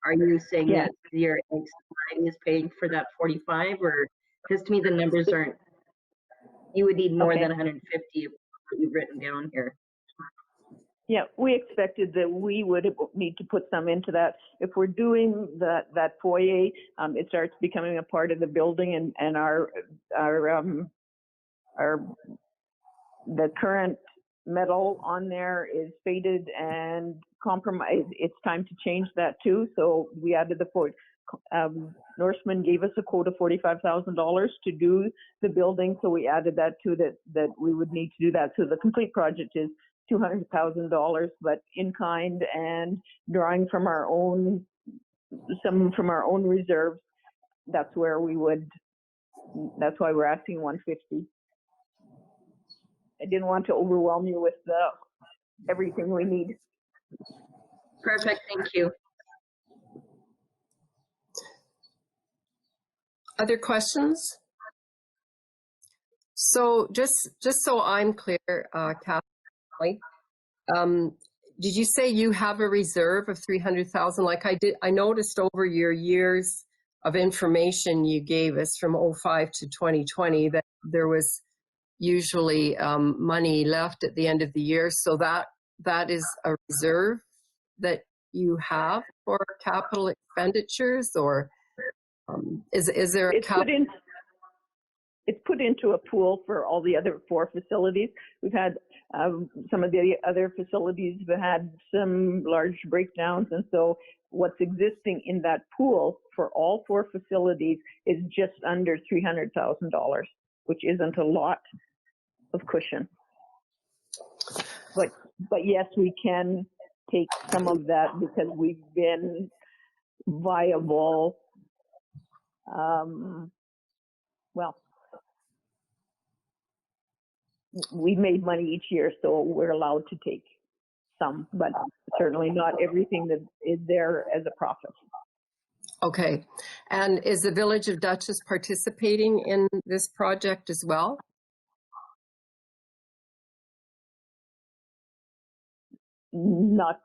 are you saying that your society is paying for that 45? Or because to me the numbers aren't. You would need more than 150 of what you've written down here. Yeah, we expected that we would need to put some into that. If we're doing that foyer, it starts becoming a part of the building, and the current metal on there is faded and compromised. It's time to change that too. So we added the Norseman gave us a quote of $45,000 to do the building, so we added that to that we would need to do that. So the complete project is $200,000, but in kind and drawing from our own, some from our own reserves. That's where we would. That's why we're asking 150. I didn't want to overwhelm you with everything we need. Perfect, thank you. Other questions? So just so I'm clear, Kathy, did you say you have a reserve of 300,000? Like I noticed over your years of information you gave us from 05 to 2020 that there was usually money left at the end of the year. So that is a reserve that you have for capital expenditures, or is there a it's put into a pool for all the other 4 facilities. We've had some of the other facilities have had some large breakdowns, and so what's existing in that pool for all 4 facilities is just under $300,000, which isn't a lot of cushion. But yes, we can take some of that because we've been viable. Well, we made money each year, so we're allowed to take some, but certainly not everything that is there as a profit. Okay. And is the Village of Duchess participating in this project as well? No.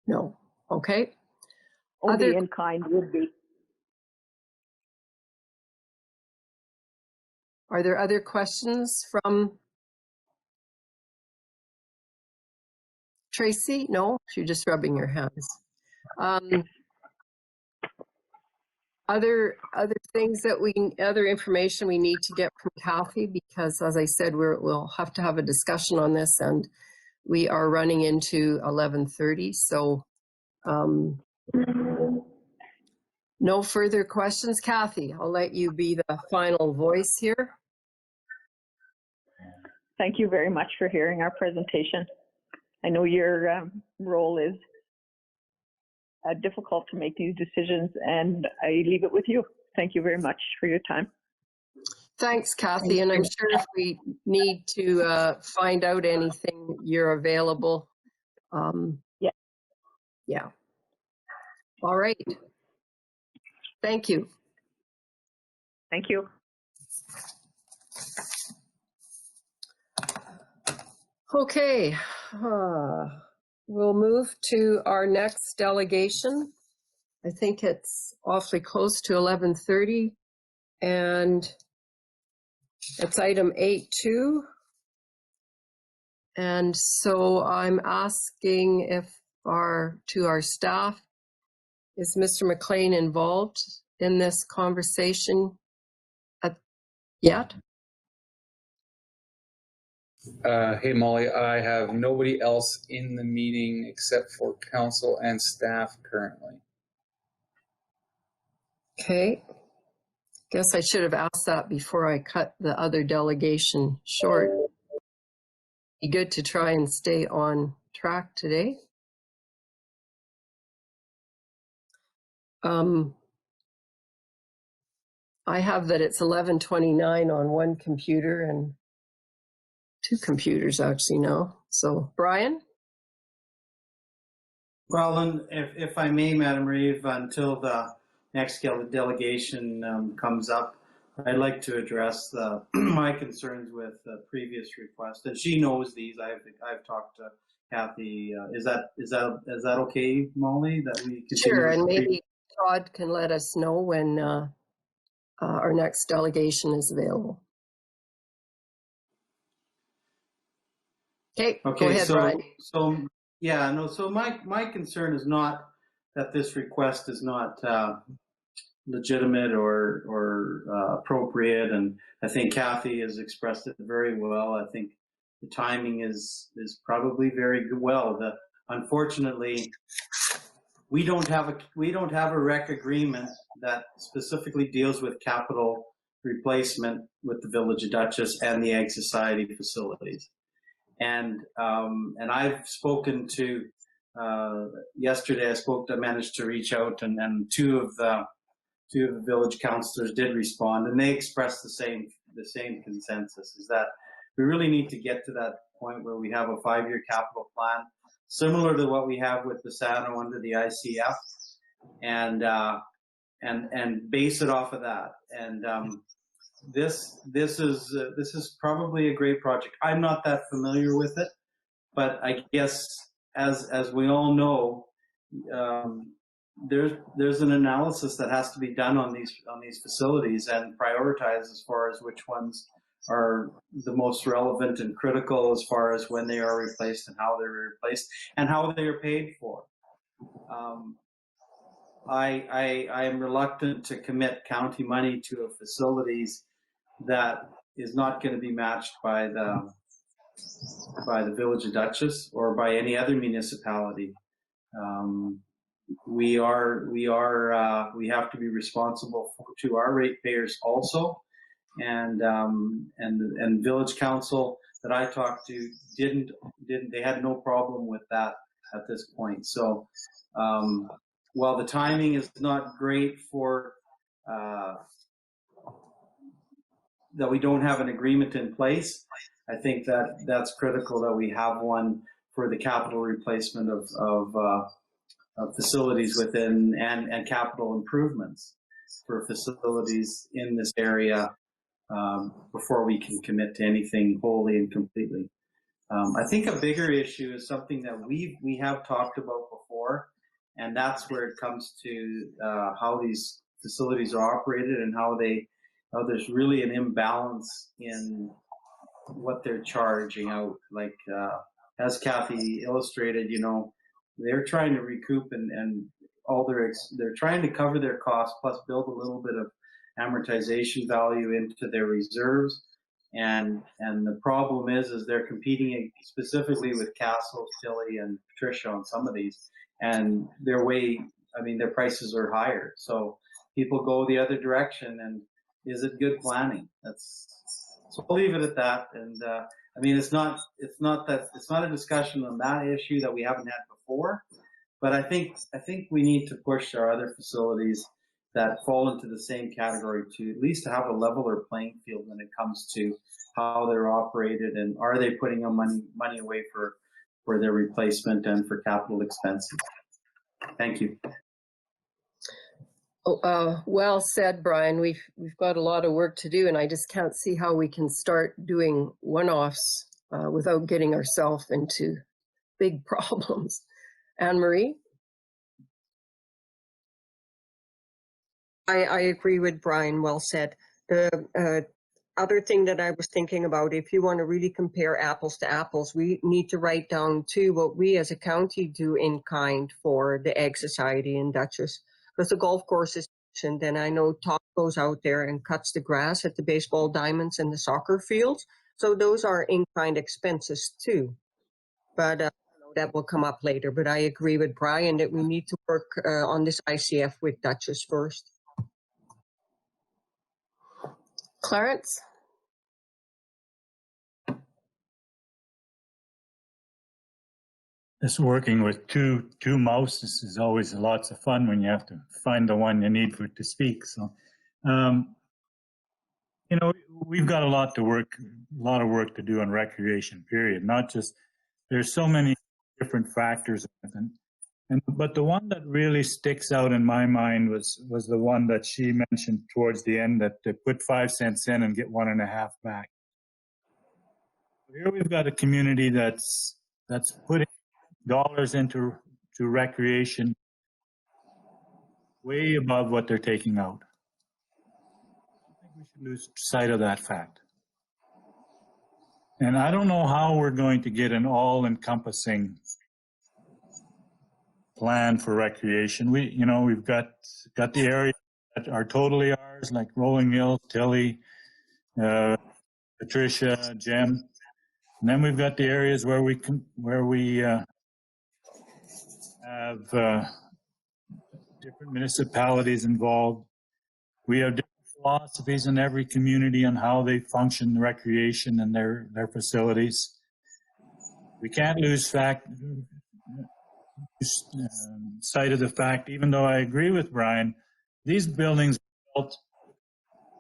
No. Okay. Only in kind would be. Are there other questions from Tracy? No, you're just rubbing your hands. Other things that other information we need to get from Kathy, because as I said, we'll have to have a discussion on this, and we are running into 11:30. So no further questions. Kathy, I'll let you be the final voice here. Thank you very much for hearing our presentation. I know your role is difficult to make these decisions, and I leave it with you. Thank you very much for your time. Thanks, Kathy. And I'm sure if we need to find out anything, you're available. Yeah. All right. Thank you. Thank you. Okay. We'll move to our next delegation. I think it's awfully close to 11:30. And it's item 8.2. And so I'm asking if to our staff, is Mr. MacLean involved in this conversation yet? Hey, Molly, I have nobody else in the meeting except for council and staff currently. Okay. Guess I should have asked that before I cut the other delegation short. Be good to try and stay on track today. I have that it's 11:29 on one computer and two computers actually now. So, Brian? Well, and if I may, Madam Reeve, until the next delegation comes up, I'd like to address my concerns with the previous request. And she knows these. I've talked to Kathy. Is that okay, Molly? That we continue? Sure, and maybe Todd can let us know when our next delegation is available. Okay, go ahead, Brian. So my concern is not that this request is not legitimate or appropriate, and I think Kathy has expressed it very well. I think the timing is probably very good. Unfortunately, we don't have a rec agreement that specifically deals with capital replacement with the Village of Duchess and the Egg Society facilities. And I've spoken to yesterday. I managed to reach out, and two of the village councillors did respond, and they expressed the same consensus: is that we really need to get to that point where we have a 5-year capital plan, similar to what we have with the Sano under the ICF, and base it off of that. And this is probably a great project. I'm not that familiar with it, but I guess as we all know, there's an analysis that has to be done on these facilities and prioritize as far as which ones are the most relevant and critical as far as when they are replaced and how they're replaced and how they are paid for. I am reluctant to commit county money to a facilities that is not going to be matched by the Village of Duchess or by any other municipality. We have to be responsible to our ratepayers also, and Village Council that I talked to they had no problem with that at this point. So while the timing is not great for that we don't have an agreement in place, I think that's critical that we have one for the capital replacement of facilities within and capital improvements for facilities in this area before we can commit to anything wholly and completely. I think a bigger issue is something that we have talked about before, and that's where it comes to how these facilities are operated and how there's really an imbalance in what they're charging out. Like as Kathy illustrated, they're trying to recoup and all they're trying to cover their costs plus build a little bit of amortization value into their reserves. And the problem is they're competing specifically with Castle, Tilly, and Patricia on some of these, and their prices are higher. So people go the other direction, and is it good planning? So I'll leave it at that. And it's not a discussion on that issue that we haven't had before, but I think we need to push our other facilities that fall into the same category to at least have a leveler playing field when it comes to how they're operated and are they putting money away for their replacement and for capital expenses. Thank you. Well said, Brian. We've got a lot of work to do, and I just can't see how we can start doing one-offs without getting ourselves into big problems. Anne-Marie? I agree with Brian, well said. The other thing that I was thinking about, if you want to really compare apples to apples, we need to write down too what we as a county do in kind for the Egg Society in Duchess. Because the golf course is mentioned, and I know Todd goes out there and cuts the grass at the baseball diamonds and the soccer fields. So those are in-kind expenses too. But that will come up later. But I agree with Brian that we need to work on this ICF with Duchess first. Clarence? This working with two mouses is always lots of fun when you have to find the one you need for it to speak. So, you know, we've got a lot of work to do on recreation. Period. Not just there's so many different factors, but the one that really sticks out in my mind was the one that she mentioned towards the end, that they put 5 cents in and get 1.5 back. Here we've got a community that's putting dollars into recreation way above what they're taking out. I think we should lose sight of that fact. And I don't know how we're going to get an all-encompassing plan for recreation. We've got the areas that are totally ours, like Rolling Hills, Tilly, Patricia, Jem. And then we've got the areas where we have different municipalities involved. We have different philosophies in every community on how they function in recreation and their facilities. We can't lose sight of the fact, even though I agree with Brian, these buildings are built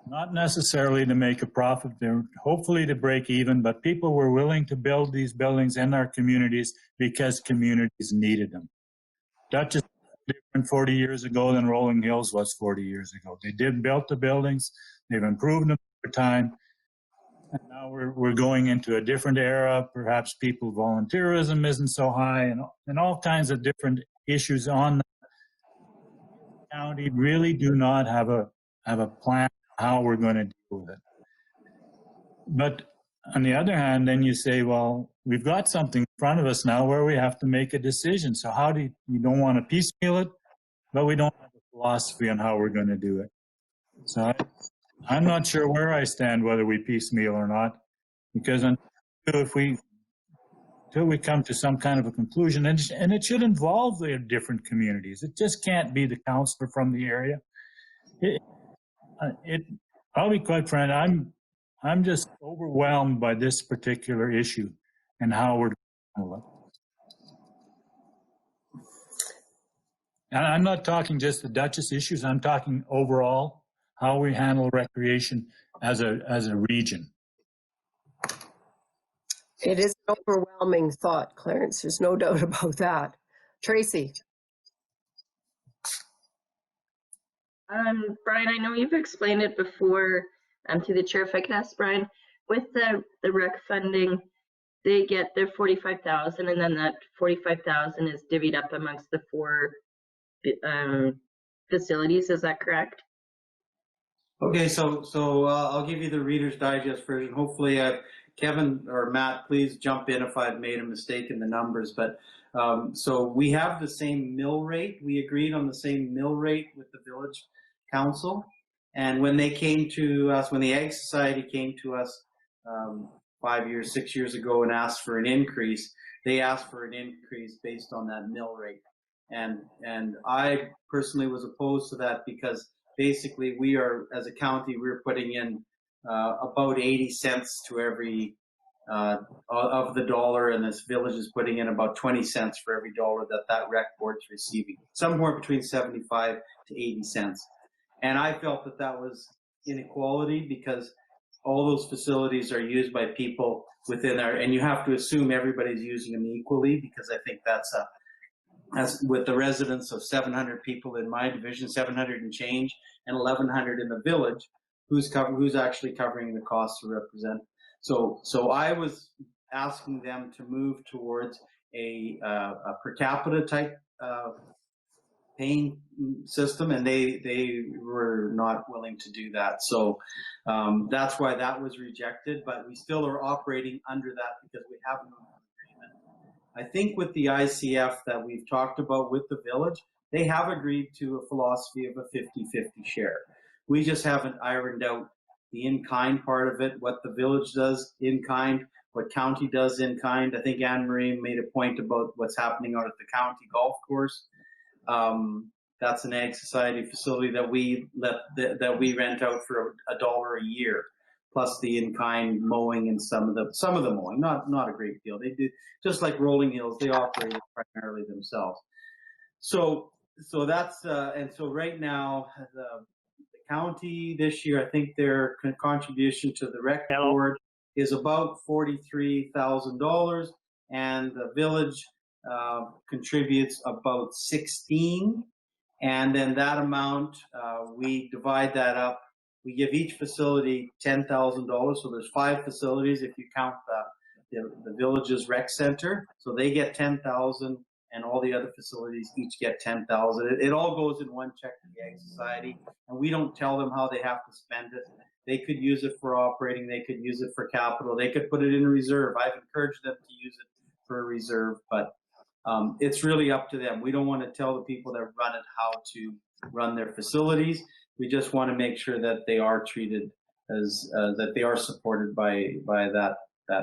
not necessarily to make a profit, they're hopefully to break even, but people were willing to build these buildings in our communities because communities needed them. Duchess was different 40 years ago than Rolling Hills was 40 years ago. They built the buildings, they've improved them over time, and now we're going into a different era. Perhaps people volunteerism isn't so high, and all kinds of different issues on the county really do not have a plan how we're going to deal with it. But on the other hand, then you say, well, we've got something in front of us now where we have to make a decision. So how do you don't want to piecemeal it, but we don't have a philosophy on how we're going to do it. So I'm not sure where I stand, whether we piecemeal or not, because until we come to some kind of a conclusion, and it should involve the different communities. It just can't be the councillor from the area. I'll be quite frank, I'm just overwhelmed by this particular issue and how we're handling it. And I'm not talking just the Duchess issues, I'm talking overall how we handle recreation as a region. It is an overwhelming thought, Clarence. There's no doubt about that. Tracy. Brian, I know you've explained it before to the chair. If I could ask Brian, with the rec funding, they get their 45,000, and then that 45,000 is divvied up amongst the 4 facilities. Is that correct? Okay, so I'll give you the Reader's Digest version. Hopefully, Kevin or Matt, please jump in if I've made a mistake in the numbers. But so we have the same mill rate. We agreed on the same mill rate with the village council. And when they came to us, when the Egg Society came to us 6 years ago and asked for an increase, they asked for an increase based on that mill rate. And I personally was opposed to that because basically we are, as a county, we're putting in about 80 cents to every of the dollar, and this village is putting in about 20 cents for every dollar that rec board's receiving, somewhere between 75 to 80 cents. And I felt that was inequality because all those facilities are used by people within our, and you have to assume everybody's using them equally, because I think that's with the residents of 700 people in my division, 700 and change, and 1,100 in the village, who's actually covering the cost to represent. So I was asking them to move towards a per capita type paying system, and they were not willing to do that. So that's why that was rejected, but we still are operating under that because we have no agreement. I think with the ICF that we've talked about with the village, they have agreed to a philosophy of a 50-50 share. We just haven't ironed out the in-kind part of it, what the village does in-kind, what county does in-kind. I think Anne-Marie made a point about what's happening out at the county golf course. That's an Ag Society facility that we rent out for $1 a year, plus the in-kind mowing and some of the mowing. Not a great deal. They do, just like Rolling Hills, they operate it primarily themselves. So that's and so right now the county this year, I think their contribution to the rec board is about $43,000, and the village contributes about 16, and then that amount we divide that up. We give each facility $10,000, so there's 5 facilities if you count the village's rec center. So they get $10,000, and all the other facilities each get $10,000. It all goes in one check to the Ag Society, and we don't tell them how they have to spend it. They could use it for operating, they could use it for capital, they could put it in reserve. I've encouraged them to use it for a reserve, but it's really up to them. We don't want to tell the people that run it how to run their facilities. We just want to make sure that they are treated as that they are supported by that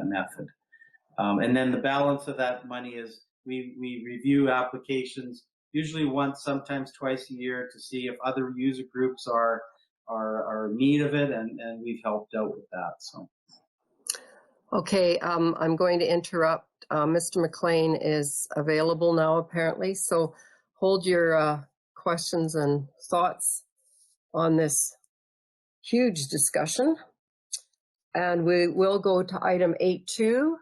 method. And then the balance of that money is we review applications usually once, sometimes twice a year, to see if other user groups are in need of it, and we've helped out with that. So. Okay, I'm going to interrupt. Mr. MacLean is available now, apparently, so hold your questions and thoughts on this huge discussion. And we will go to item 8.2.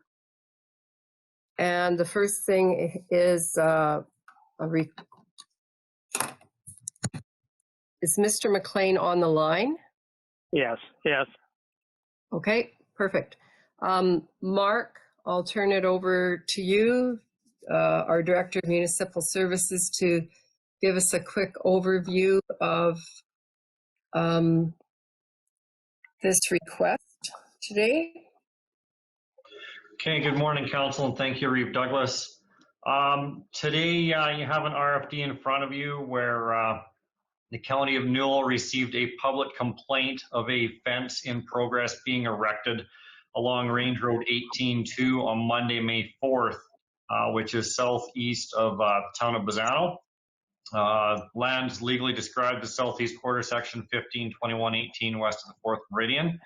And the first thing is is Mr. MacLean on the line? Yes, yes. Okay, perfect. Mark, I'll turn it over to you, our Director of Municipal Services, to give us a quick overview of this request today. Okay, good morning, Council, and thank you, Reeve Douglas. Today, you have an RFD in front of you where the County of Newell received a public complaint of a fence in progress being erected along Range Road 18-2 on Monday, May 4th, which is southeast of the town of Bazzano. Land is legally described as southeast quarter section 152118 west of the 4th Meridian.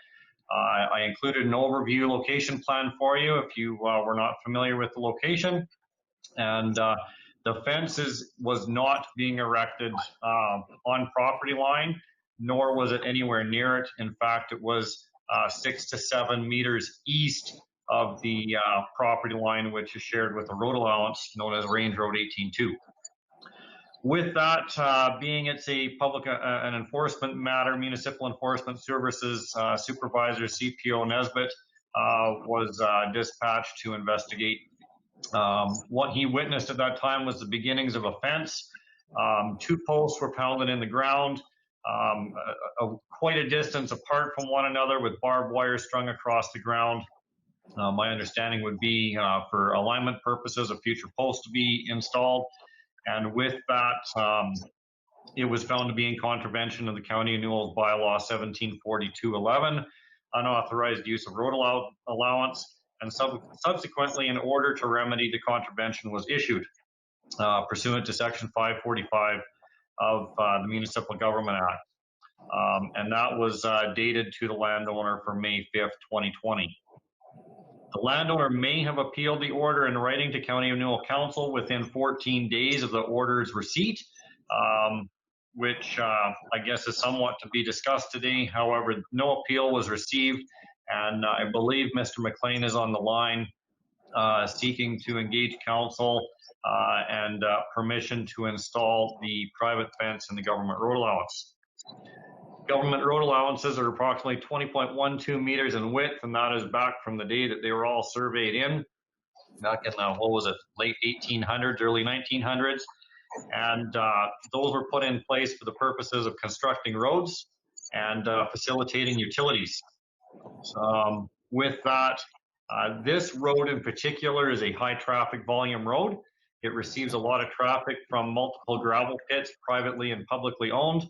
I included an overview location plan for you if you were not familiar with the location. And the fence was not being erected on property line, nor was it anywhere near it. In fact, it was 6 to 7 meters east of the property line, which is shared with a road allowance known as Range Road 18-2. With that being it's a public an enforcement matter, Municipal Enforcement Services Supervisor CPO Nesbitt was dispatched to investigate. What he witnessed at that time was the beginnings of a fence. 2 posts were pounded in the ground, quite a distance apart from one another, with barbed wire strung across the ground. My understanding would be for alignment purposes, a future post to be installed. And with that, it was found to be in contravention of the County of Newell's Bylaw 174211, unauthorized use of road allowance, and subsequently an order to remedy the contravention was issued pursuant to Section 545 of the Municipal Government Act. And that was dated to the landowner for May 5th, 2020. The landowner may have appealed the order in writing to County of Newell Council within 14 days of the order's receipt, which I guess is somewhat to be discussed today. However, no appeal was received, and I believe Mr. MacLean is on the line seeking to engage council and permission to install the private fence in the government road allowance. Government road allowances are approximately 20.12 meters in width, and that is back from the day that they were all surveyed in, back in what was it, late 1800s, early 1900s. And those were put in place for the purposes of constructing roads and facilitating utilities. With that, this road in particular is a high traffic volume road. It receives a lot of traffic from multiple gravel pits, privately and publicly owned,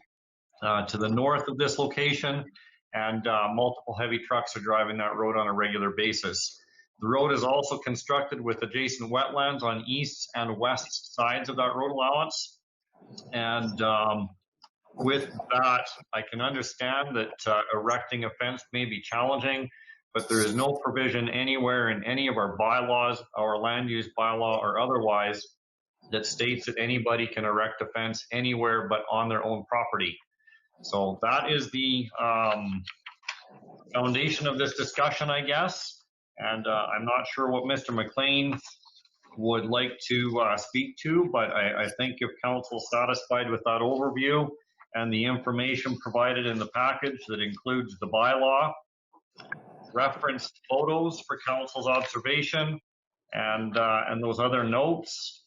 to the north of this location, and multiple heavy trucks are driving that road on a regular basis. The road is also constructed with adjacent wetlands on east and west sides of that road allowance. And with that, I can understand that erecting a fence may be challenging, but there is no provision anywhere in any of our bylaws, our land use bylaw or otherwise, that states that anybody can erect a fence anywhere but on their own property. So that is the foundation of this discussion, I guess. And I'm not sure what Mr. MacLean would like to speak to, but I think if council's satisfied with that overview and the information provided in the package that includes the bylaw, referenced photos for council's observation, and those other notes.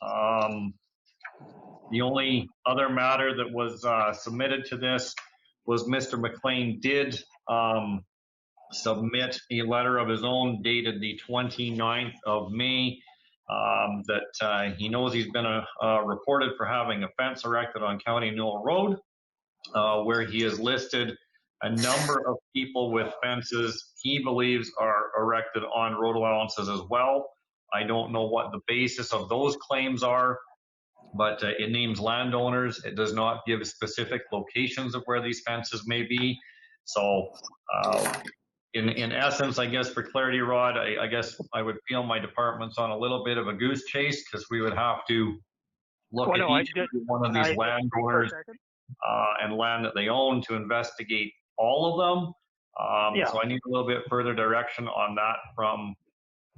The only other matter that was submitted to this was Mr. MacLean did submit a letter of his own dated the 29th of May that he knows he's been reported for having a fence erected on County Newell Road, where he has listed a number of people with fences he believes are erected on road allowances as well. I don't know what the basis of those claims are, but it names landowners. It does not give specific locations of where these fences may be. So in essence, I guess for clarity, Rod, I guess I would feel my department's on a little bit of a goose chase, because we would have to look at each one of these landowners and land that they own to investigate all of them. So I need a little bit further direction on that from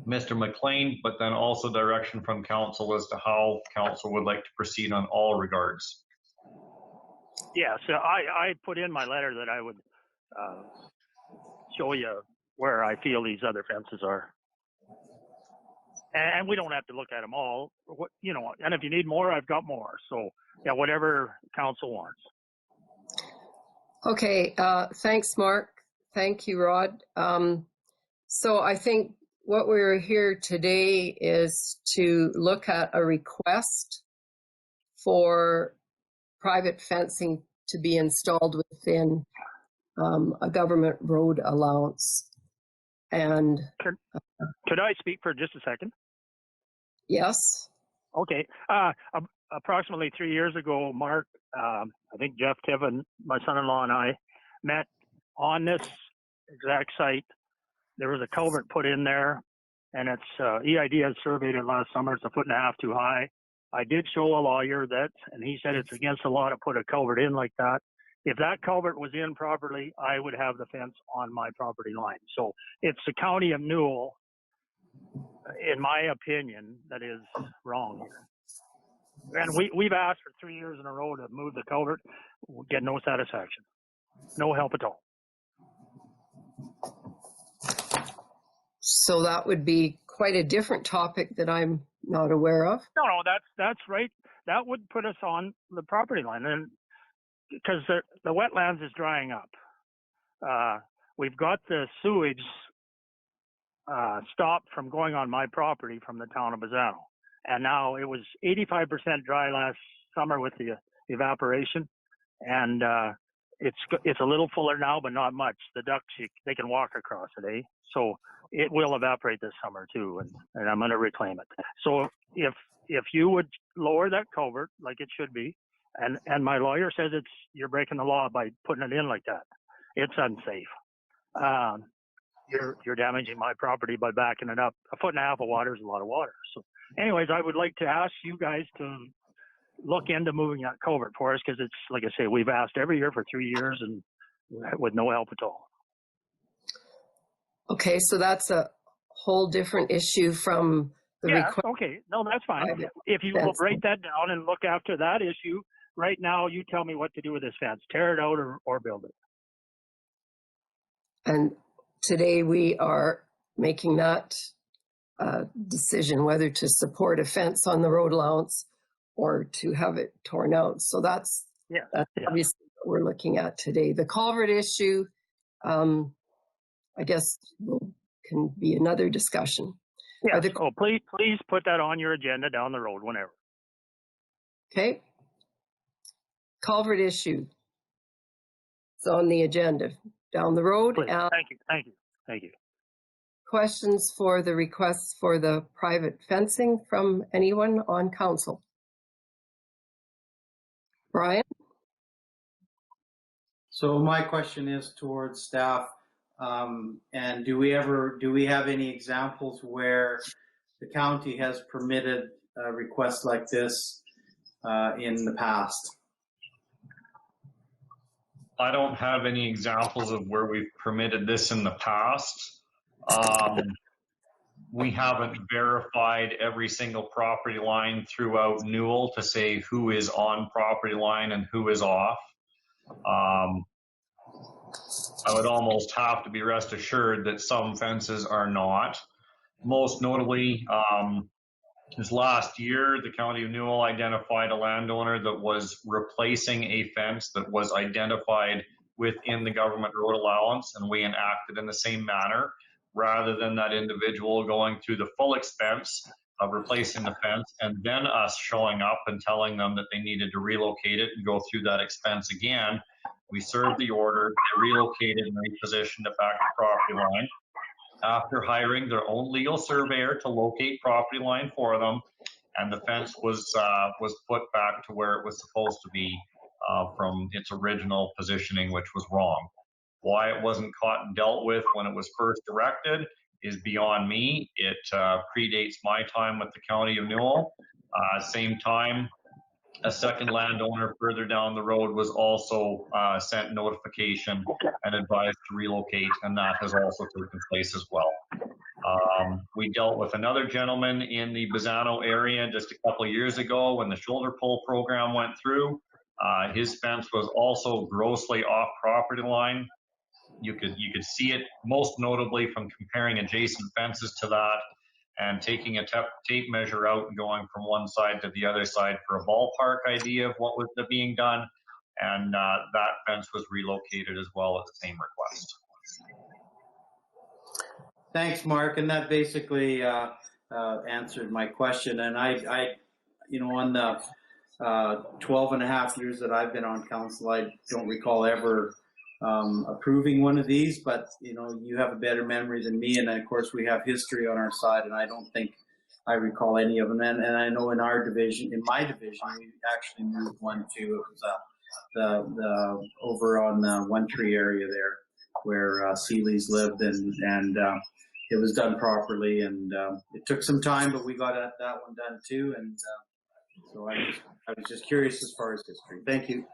Mr. MacLean, but then also direction from council as to how council would like to proceed on all regards. Yeah, so I put in my letter that I would show you where I feel these other fences are. And we don't have to look at them all, you know, and if you need more, I've got more. So yeah, whatever council wants. Okay, thanks, Mark. Thank you, Rod. So I think what we're here today is to look at a request for private fencing to be installed within a government road allowance. And could I speak for just a second? Yes. Okay. Approximately 3 years ago, Mark, I think Jeff Tiven, my son-in-law, and I met on this exact site. There was a culvert put in there, and it's EID had surveyed it last summer. It's 1.5 feet too high. I did show a lawyer that, and he said it's against the law to put a culvert in like that. If that culvert was in properly, I would have the fence on my property line. So it's the county of Newell, in my opinion, that is wrong here. And we've asked for 3 years in a row to move the culvert. We'll get no satisfaction, no help at all. So that would be quite a different topic that I'm not aware of. No, that's right. That would put us on the property line, and because the wetlands is drying up. We've got the sewage stopped from going on my property from the town of Bazzano. And now it was 85% dry last summer with the evaporation. And it's a little fuller now, but not much. The ducks, they can walk across it, eh? So it will evaporate this summer too, and I'm gonna reclaim it. So if you would lower that culvert like it should be, and my lawyer says you're breaking the law by putting it in like that. It's unsafe. You're damaging my property by backing it up. 1.5 feet of water is a lot of water. So anyways, I would like to ask you guys to look into moving that culvert for us, because it's, like I say, we've asked every year for 3 years and with no help at all. Okay, so that's a whole different issue from the request. Okay, no, that's fine. If you will break that down and look after that issue, right now you tell me what to do with this fence, tear it out or build it. And today we are making that decision, whether to support a fence on the road allowance or to have it torn out. So that's obviously what we're looking at today. The culvert issue, I guess, can be another discussion. Yeah. Oh, please put that on your agenda down the road whenever. Okay. Culvert issue. It's on the agenda down the road. Thank you. Questions for the requests for the private fencing from anyone on council? Brian? So my question is towards staff, and do we have any examples where the county has permitted requests like this in the past? I don't have any examples of where we've permitted this in the past. We haven't verified every single property line throughout Newell to say who is on property line and who is off. I would almost have to be rest assured that some fences are not. Most notably, this last year, the County of Newell identified a landowner that was replacing a fence that was identified within the government road allowance, and we enacted in the same manner, rather than that individual going through the full expense of replacing the fence and then us showing up and telling them that they needed to relocate it and go through that expense again. We served the order, they relocated and repositioned it back to property line. After hiring their own legal surveyor to locate property line for them, and the fence was put back to where it was supposed to be from its original positioning, which was wrong. Why it wasn't caught and dealt with when it was first erected is beyond me. It predates my time with the County of Newell. Same time, a second landowner further down the road was also sent notification and advised to relocate, and that has also taken place as well. We dealt with another gentleman in the Bazzano area just a couple of years ago when the shoulder pull program went through. His fence was also grossly off property line. You could see it most notably from comparing adjacent fences to that and taking a tape measure out and going from one side to the other side for a ballpark idea of what was being done. And that fence was relocated as well at the same request. Thanks, Mark. And that basically answered my question. And I on the 12 and a half years that I've been on council, I don't recall ever approving one of these, but you have a better memory than me, and of course we have history on our side, and I don't think I recall any of them. And I know in my division, we actually moved one to, it was the over on the One Tree area there where Seeley's lived, and it was done properly, and it took some time, but we got that one done too. And so I was just curious as far as history. Thank you.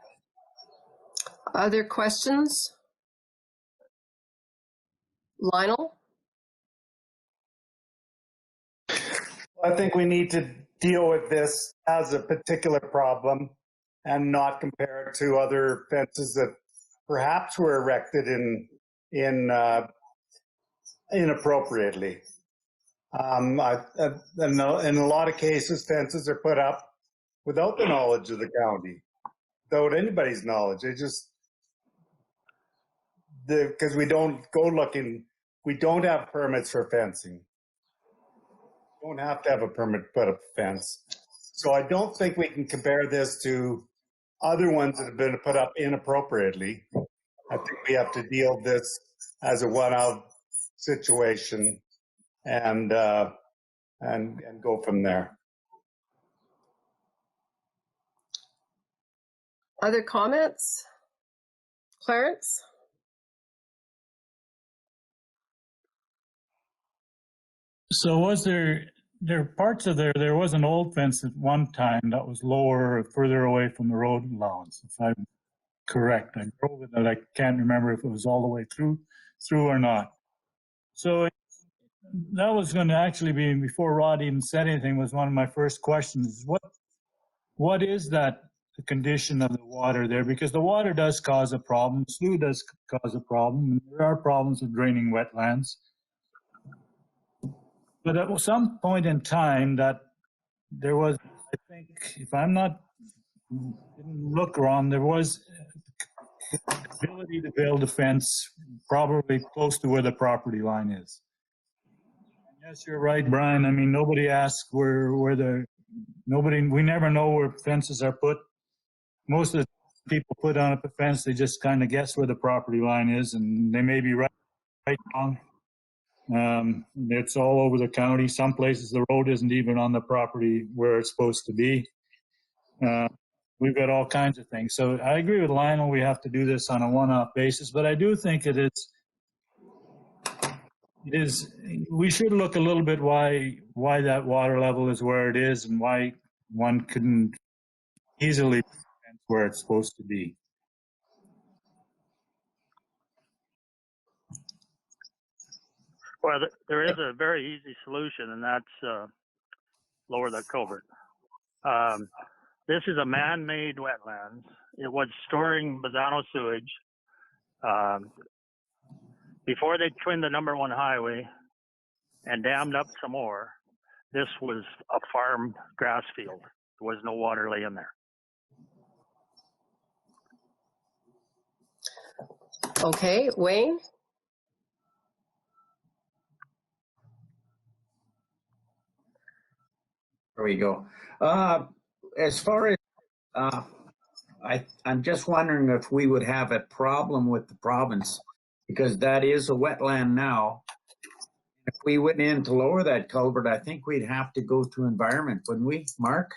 Other questions? Lionel? I think we need to deal with this as a particular problem and not compare it to other fences that perhaps were erected inappropriately. In a lot of cases, fences are put up without the knowledge of the county, without anybody's knowledge. They just, because we don't go looking, we don't have permits for fencing. You don't have to have a permit to put up a fence. So I don't think we can compare this to other ones that have been put up inappropriately. I think we have to deal with this as a one-out situation and go from there. Other comments? Clarence? So was there parts of there was an old fence at one time that was lower, further away from the road allowance, if I'm correct. I drove it, and I can't remember if it was all the way through or not. So that was going to actually be, before Rod even said anything, was one of my first questions. What is that, the condition of the water there? Because the water does cause a problem. Slough does cause a problem. There are problems with draining wetlands. But at some point in time, that there was I think, if I'm not, didn't look wrong, there was ability to build a fence probably close to where the property line is. Yes, you're right, Brian. I mean, nobody asks we never know where fences are put. Most of the people put on a fence, they just kind of guess where the property line is, and they may be right wrong. It's all over the county. Some places the road isn't even on the property where it's supposed to be. We've got all kinds of things. So I agree with Lionel, we have to do this on a one-off basis, but I do think it is, we should look a little bit why that water level is where it is and why one couldn't easily fence where it's supposed to be. Well, there is a very easy solution, and that's lower the culvert. This is a man-made wetlands. It was storing Bazzano sewage. Before they twinned the #1 highway and dammed up some more, this was a farm grass field. There was no water laying there. Okay, Wayne? There we go. As far as, I'm just wondering if we would have a problem with the province, because that is a wetland now. If we went in to lower that culvert, I think we'd have to go to environment, wouldn't we, Mark?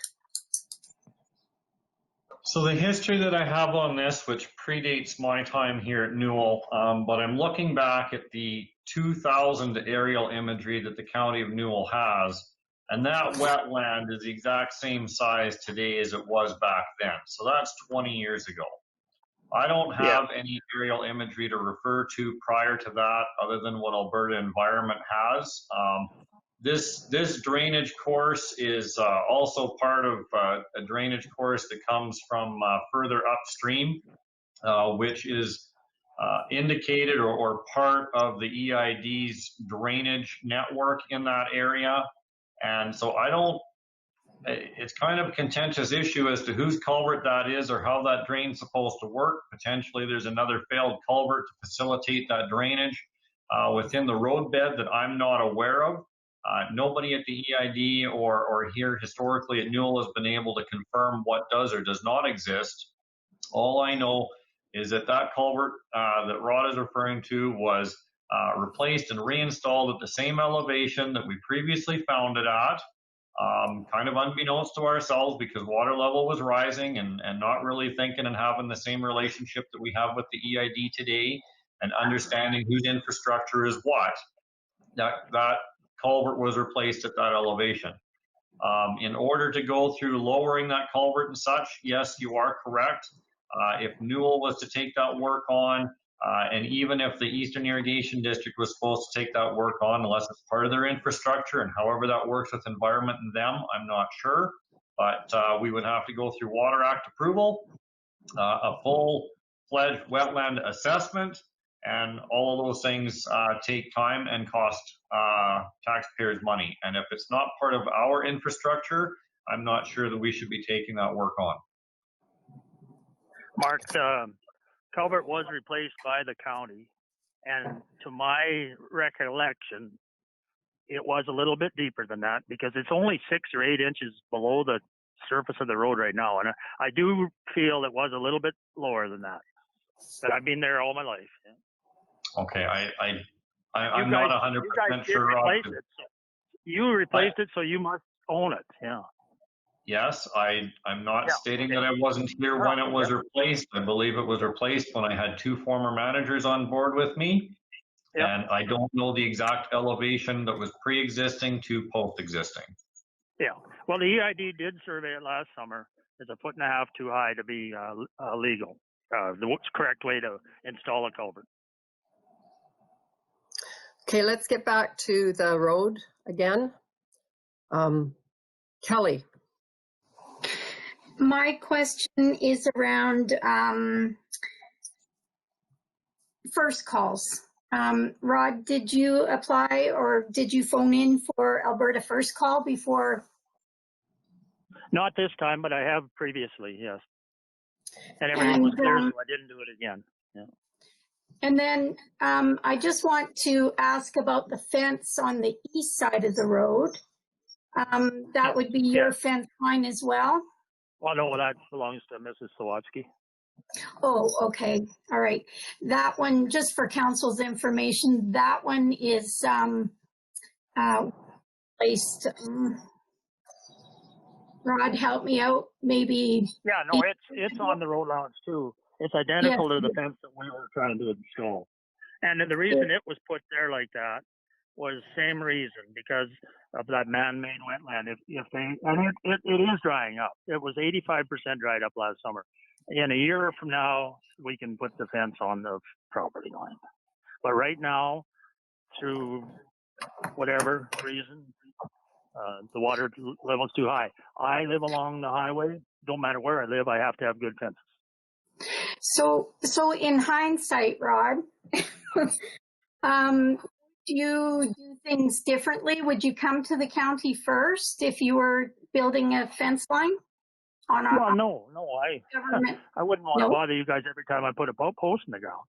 So the history that I have on this, which predates my time here at Newell, but I'm looking back at the 2000 aerial imagery that the County of Newell has, and that wetland is the exact same size today as it was back then. So that's 20 years ago. I don't have any aerial imagery to refer to prior to that other than what Alberta Environment has. This drainage course is also part of a drainage course that comes from further upstream, which is indicated or part of the EID's drainage network in that area. And so it's kind of a contentious issue as to whose culvert that is or how that drain's supposed to work. Potentially there's another failed culvert to facilitate that drainage within the roadbed that I'm not aware of. Nobody at the EID or here historically at Newell has been able to confirm what does or does not exist. All I know is that that culvert that Rod is referring to was replaced and reinstalled at the same elevation that we previously found it at, kind of unbeknownst to ourselves because water level was rising and not really thinking and having the same relationship that we have with the EID today and understanding whose infrastructure is what. That culvert was replaced at that elevation. In order to go through lowering that culvert and such, yes, you are correct. If Newell was to take that work on, and even if the Eastern Irrigation District was supposed to take that work on, unless it's part of their infrastructure, and however that works with environment and them, I'm not sure. But we would have to go through Water Act approval, a full-fledged wetland assessment, and all of those things take time and cost taxpayers money. And if it's not part of our infrastructure, I'm not sure that we should be taking that work on. Mark, culvert was replaced by the county, and to my recollection, it was a little bit deeper than that because it's only 6 or 8 inches below the surface of the road right now, and I do feel it was a little bit lower than that. But I've been there all my life. Yeah. Okay, I'm not 100% sure. You replaced it, so you must own it. Yeah. Yes, I'm not stating that I wasn't here when it was replaced. I believe it was replaced when I had 2 former managers on board with me. Yep. And I don't know the exact elevation that was pre-existing to post-existing. Yeah. Well, the EID did survey it last summer. It's 1.5 feet too high to be legal. The correct way to install a culvert. Okay, let's get back to the road again. Kelly. My question is around first calls. Rod, did you apply or did you phone in for Alberta First Call before? Not this time, but I have previously, yes. And everything was clear, so I didn't do it again. Yeah. And then I just want to ask about the fence on the east side of the road. That would be your fence line as well? Well, no, that belongs to Mrs. Sawatsky. Oh, okay. All right. That one, just for council's information, that one is placed. Rod, help me out. Maybe. Yeah, no, it's on the road allowance too. It's identical to the fence that we were trying to install. And the reason it was put there like that was same reason, because of that man-made wetland. If they, and it is drying up. It was 85% dried up last summer. In a year from now, we can put the fence on the property line. But right now, through whatever reason, the water level's too high. I live along the highway. Don't matter where I live, I have to have good fences. So in hindsight, Rod, do you do things differently? Would you come to the county first if you were building a fence line? Well, no, I wouldn't want to bother you guys every time I put a post in the ground.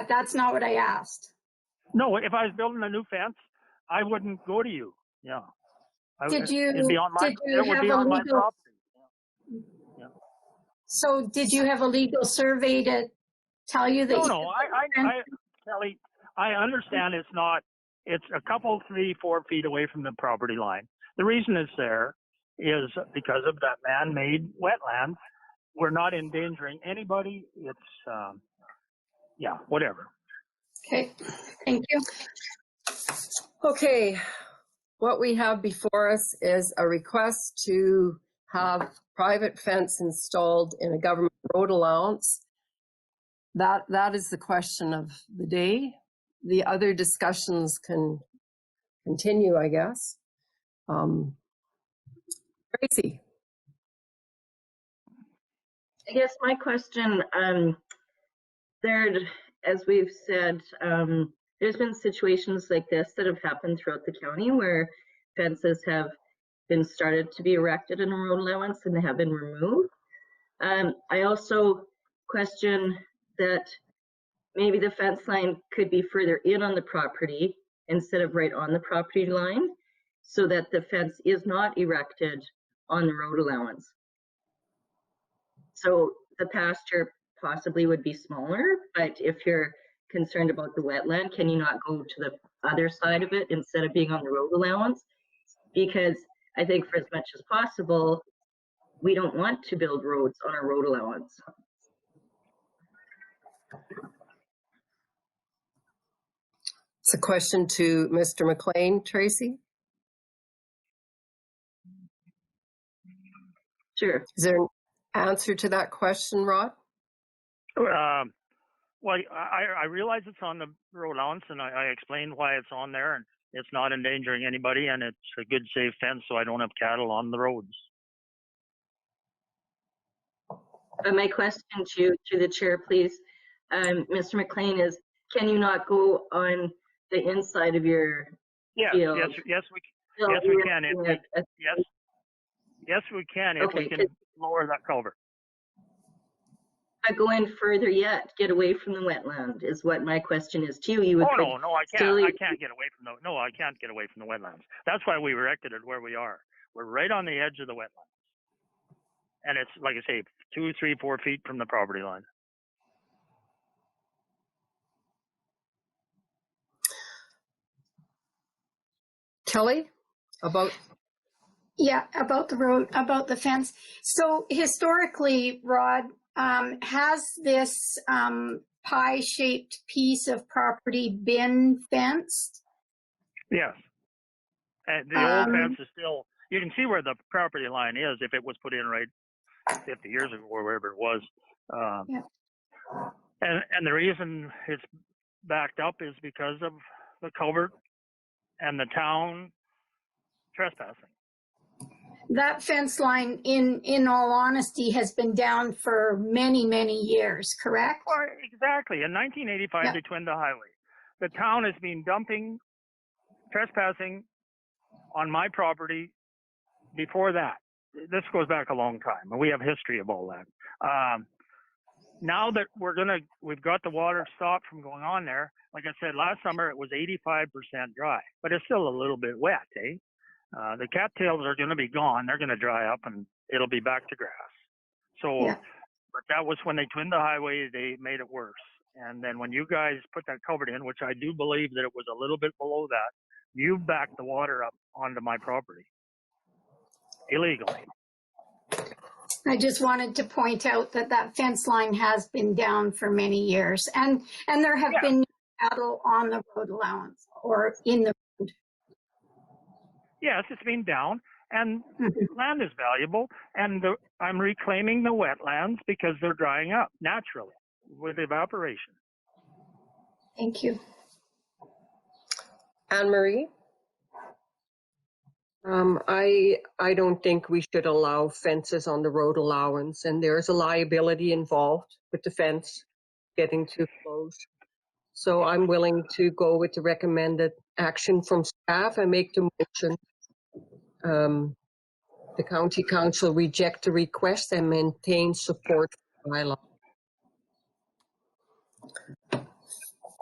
That's not what I asked. No, if I was building a new fence, I wouldn't go to you. Yeah. Did you? It'd be on my, it would be on my property. Yeah. So did you have a legal survey to tell you that? No, Kelly, I understand it's not. It's a couple, 3-4 feet away from the property line. The reason it's there is because of that man-made wetland. We're not endangering anybody. It's, yeah, whatever. Okay, thank you. Okay, what we have before us is a request to have private fence installed in a government road allowance. That is the question of the day. The other discussions can continue, I guess. Tracy. I guess my question, there, as we've said, there's been situations like this that have happened throughout the county where fences have been started to be erected in a road allowance and they have been removed. I also question that maybe the fence line could be further in on the property instead of right on the property line, so that the fence is not erected on the road allowance. So the pasture possibly would be smaller, but if you're concerned about the wetland, can you not go to the other side of it instead of being on the road allowance? Because I think for as much as possible, we don't want to build roads on a road allowance. It's a question to Mr. MacLean, Tracy. Sure. Is there an answer to that question, Rod? Well, I realize it's on the road allowance, and I explained why it's on there, and it's not endangering anybody, and it's a good, safe fence, so I don't have cattle on the roads. My question to the chair, please, Mr. MacLean, is can you not go on the inside of your field? Yes, we can. Yes, we can if we can lower that culvert. Go in further yet, get away from the wetland is what my question is to you. You would no, I can't. I can't get away from I can't get away from the wetlands. That's why we erected it where we are. We're right on the edge of the wetlands, and it's like I say, 2, 3, 4 feet from the property line. Kelly, about the road, about the fence. So historically, Rod, has this pie-shaped piece of property been fenced? Yes. And the old fence is still, you can see where the property line is if it was put in right 50 years ago or wherever it was. And the reason it's backed up is because of the culvert and the town trespassing. That fence line, in all honesty, has been down for many, many years, correct? Well, exactly. In 1985, they twinned the highway. The town has been dumping, trespassing on my property before that. this goes back a long time, and we have history of all that. Now that we've got the water stopped from going on there. Like I said, last summer it was 85% dry, but it's still a little bit wet, eh? The cattails are going to be gone. They're going to dry up, and it'll be back to grass. So, Yeah. but that was when they twinned the highway. They made it worse. And then when you guys put that culvert in, which I do believe that it was a little bit below that, you backed the water up onto my property illegally. I just wanted to point out that that fence line has been down for many years, and there have been cattle on the road allowance or in the road. Yes, it's been down, and land is valuable, and I'm reclaiming the wetlands because they're drying up naturally with evaporation. Thank you. Anne-Marie? I don't think we should allow fences on the road allowance, and there's a liability involved with the fence getting too close. So I'm willing to go with the recommended action from staff and make the motion. The County Council reject the request and maintain support for bylaw.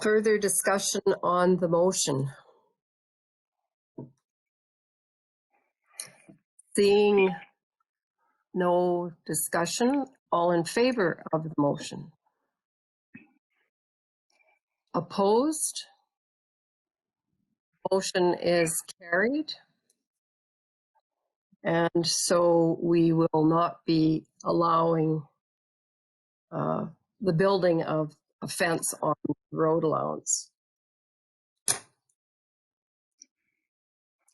Further discussion on the motion. Seeing no discussion, all in favor of the motion? Opposed? Motion is carried. And so we will not be allowing the building of a fence on road allowance.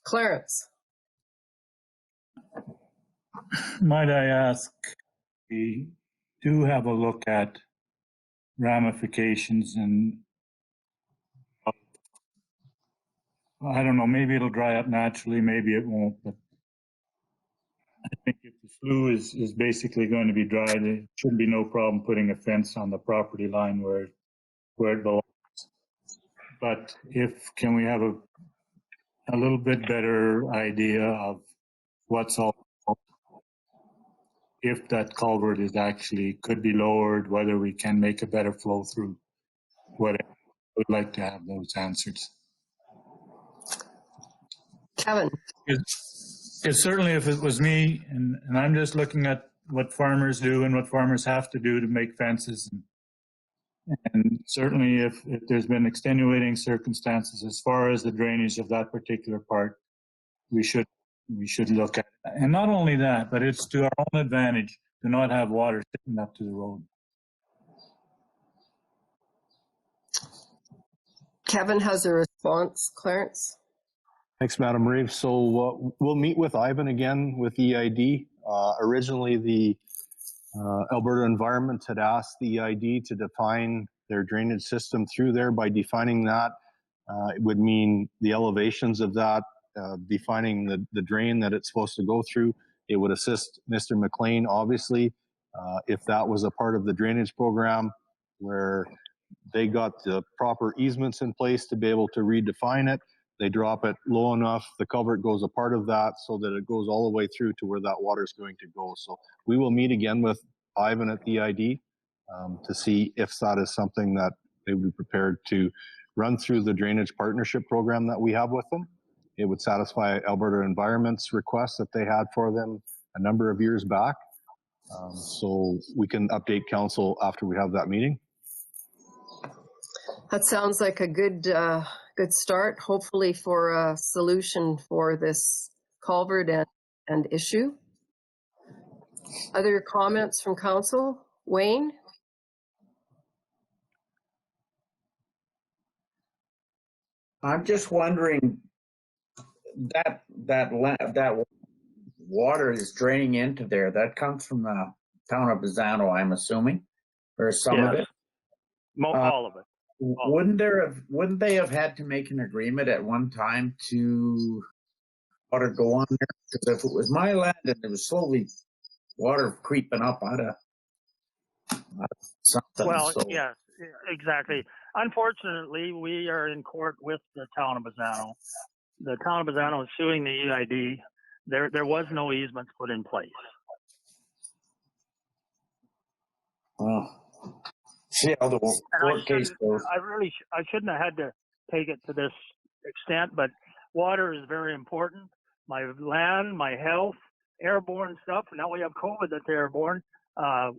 Clarence. Might I ask, we do have a look at ramifications, and I don't know, maybe it'll dry up naturally, maybe it won't, but I think if the flue is basically going to be dry, there should be no problem putting a fence on the property line where it belongs. But can we have a little bit better idea of what's all, if that culvert is actually could be lowered, whether we can make a better flow through, whatever. I would like to have those answers. Kevin. It's certainly, if it was me, and I'm just looking at what farmers do and what farmers have to do to make fences, and certainly if there's been extenuating circumstances as far as the drainage of that particular part, we should look at it. And not only that, but it's to our own advantage to not have water sitting up to the road. Kevin has a response. Clarence. Thanks, Madam Reeve. So we'll meet with Ivan again with EID. Originally, the Alberta Environment had asked the EID to define their drainage system through there. By defining that, it would mean the elevations of that, defining the drain that it's supposed to go through. It would assist Mr. MacLean, obviously, if that was a part of the drainage program where they got the proper easements in place to be able to redefine it. They drop it low enough, the culvert goes a part of that so that it goes all the way through to where that water is going to go. So we will meet again with Ivan at the EID to see if that is something that they would be prepared to run through the drainage partnership program that we have with them. It would satisfy Alberta Environment's request that they had for them a number of years back. So we can update council after we have that meeting. That sounds like a good start, hopefully for a solution for this culvert and issue. Other comments from council? Wayne? I'm just wondering, that water is draining into there. That comes from the town of Bazzano, I'm assuming, or some of it. All of it. Wouldn't they have had to make an agreement at one time to water go on there? Because if it was my land and there was slowly water creeping up out of something. Well, yes, exactly. Unfortunately, we are in court with the town of Bazzano. The town of Bazzano is suing the EID There was no easements put in place. Well, see how the court case goes. I shouldn't have had to take it to this extent, but water is very important. My land, my health, airborne stuff. Now we have COVID that's airborne. My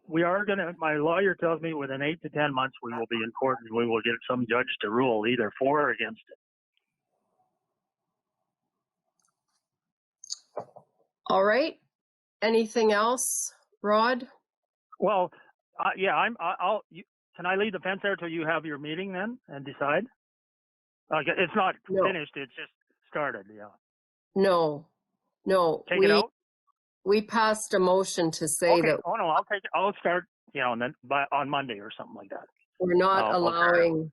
lawyer tells me within 8 to 10 months we will be in court and we will get some judge to rule either for or against it. All right. Anything else, Rod? Well, yeah, can I leave the fence there till you have your meeting then and decide? It's not finished, it's just started, yeah. No. Take it out? We passed a motion to say that. Oh no, I'll take it. I'll start, and then on Monday or something like that. We're not allowing.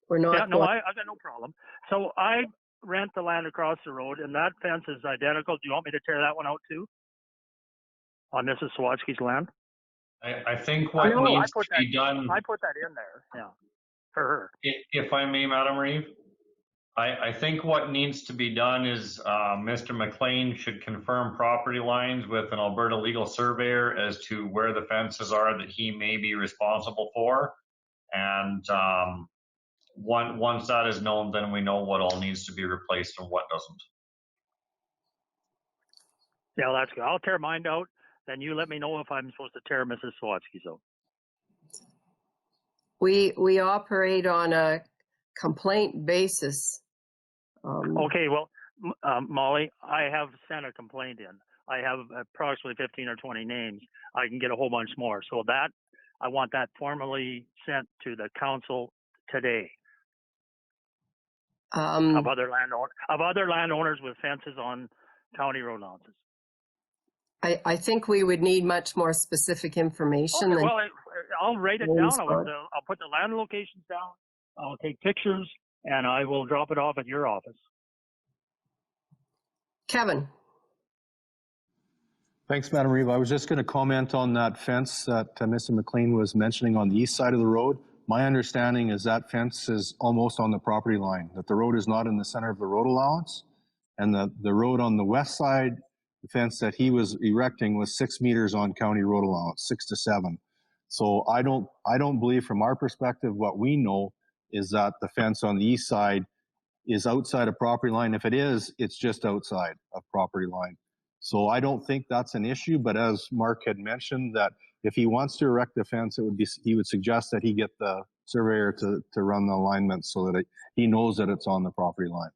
We're not. Yeah, no, I got no problem. So I rent the land across the road, and that fence is identical. Do you want me to tear that one out too? On Mrs. Sawatsky's land? I think what needs to be done. I put that in there, yeah, for her. If I may, Madam Reeve, I think what needs to be done is Mr. MacLean should confirm property lines with an Alberta legal surveyor as to where the fences are that he may be responsible for. And once that is known, then we know what all needs to be replaced and what doesn't. Yeah, that's good. I'll tear mine out. Then you let me know if I'm supposed to tear Mrs. Sawatsky's out. We operate on a complaint basis. Okay, well, Molly, I have sent a complaint in. I have approximately 15 or 20 names. I can get a whole bunch more. So that I want that formally sent to the council today. Of other landowners with fences on county road allowances. I think we would need much more specific information. Okay, well, I'll write it down. I'll put the land locations down. I'll take pictures, and I will drop it off at your office. Kevin. Thanks, Madam Reeve. I was just going to comment on that fence that Mr. MacLean was mentioning on the east side of the road. My understanding is that fence is almost on the property line, that the road is not in the center of the road allowance, and the road on the west side, the fence that he was erecting was 6 meters on county road allowance, 6 to 7. So I don't believe from our perspective, what we know is that the fence on the east side is outside of property line. If it is, it's just outside of property line. So I don't think that's an issue, but as Mark had mentioned, that if he wants to erect a fence, he would suggest that he get the surveyor to run the alignment so that he knows that it's on the property line.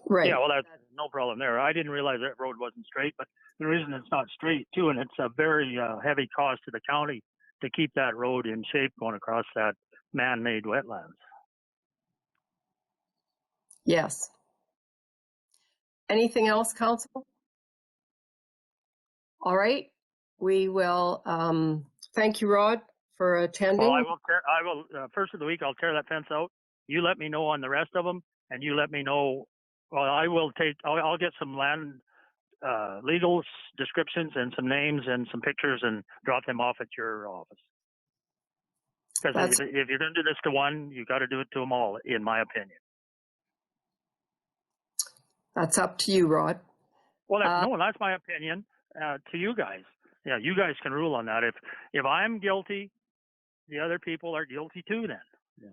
Right. Yeah, well, that's no problem there. I didn't realize that road wasn't straight, but the reason it's not straight too, and it's a very heavy cost to the county to keep that road in shape going across that man-made wetlands. Yes. Anything else, Council? All right. We will thank you, Rod, for attending. Well, I will first of the week, I'll tear that fence out. You let me know on the rest of them, and you let me know. Well, I'll get some land legal descriptions and some names and some pictures and drop them off at your office. Because if you're going to do this to one, you got to do it to them all, in my opinion. That's up to you, Rod. Well, that's my opinion to you guys. Yeah, you guys can rule on that. If I'm guilty, the other people are guilty too then. Yeah.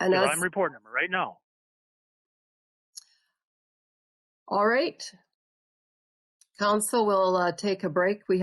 And I'm reporting them right now. All right. Council will take a break. We have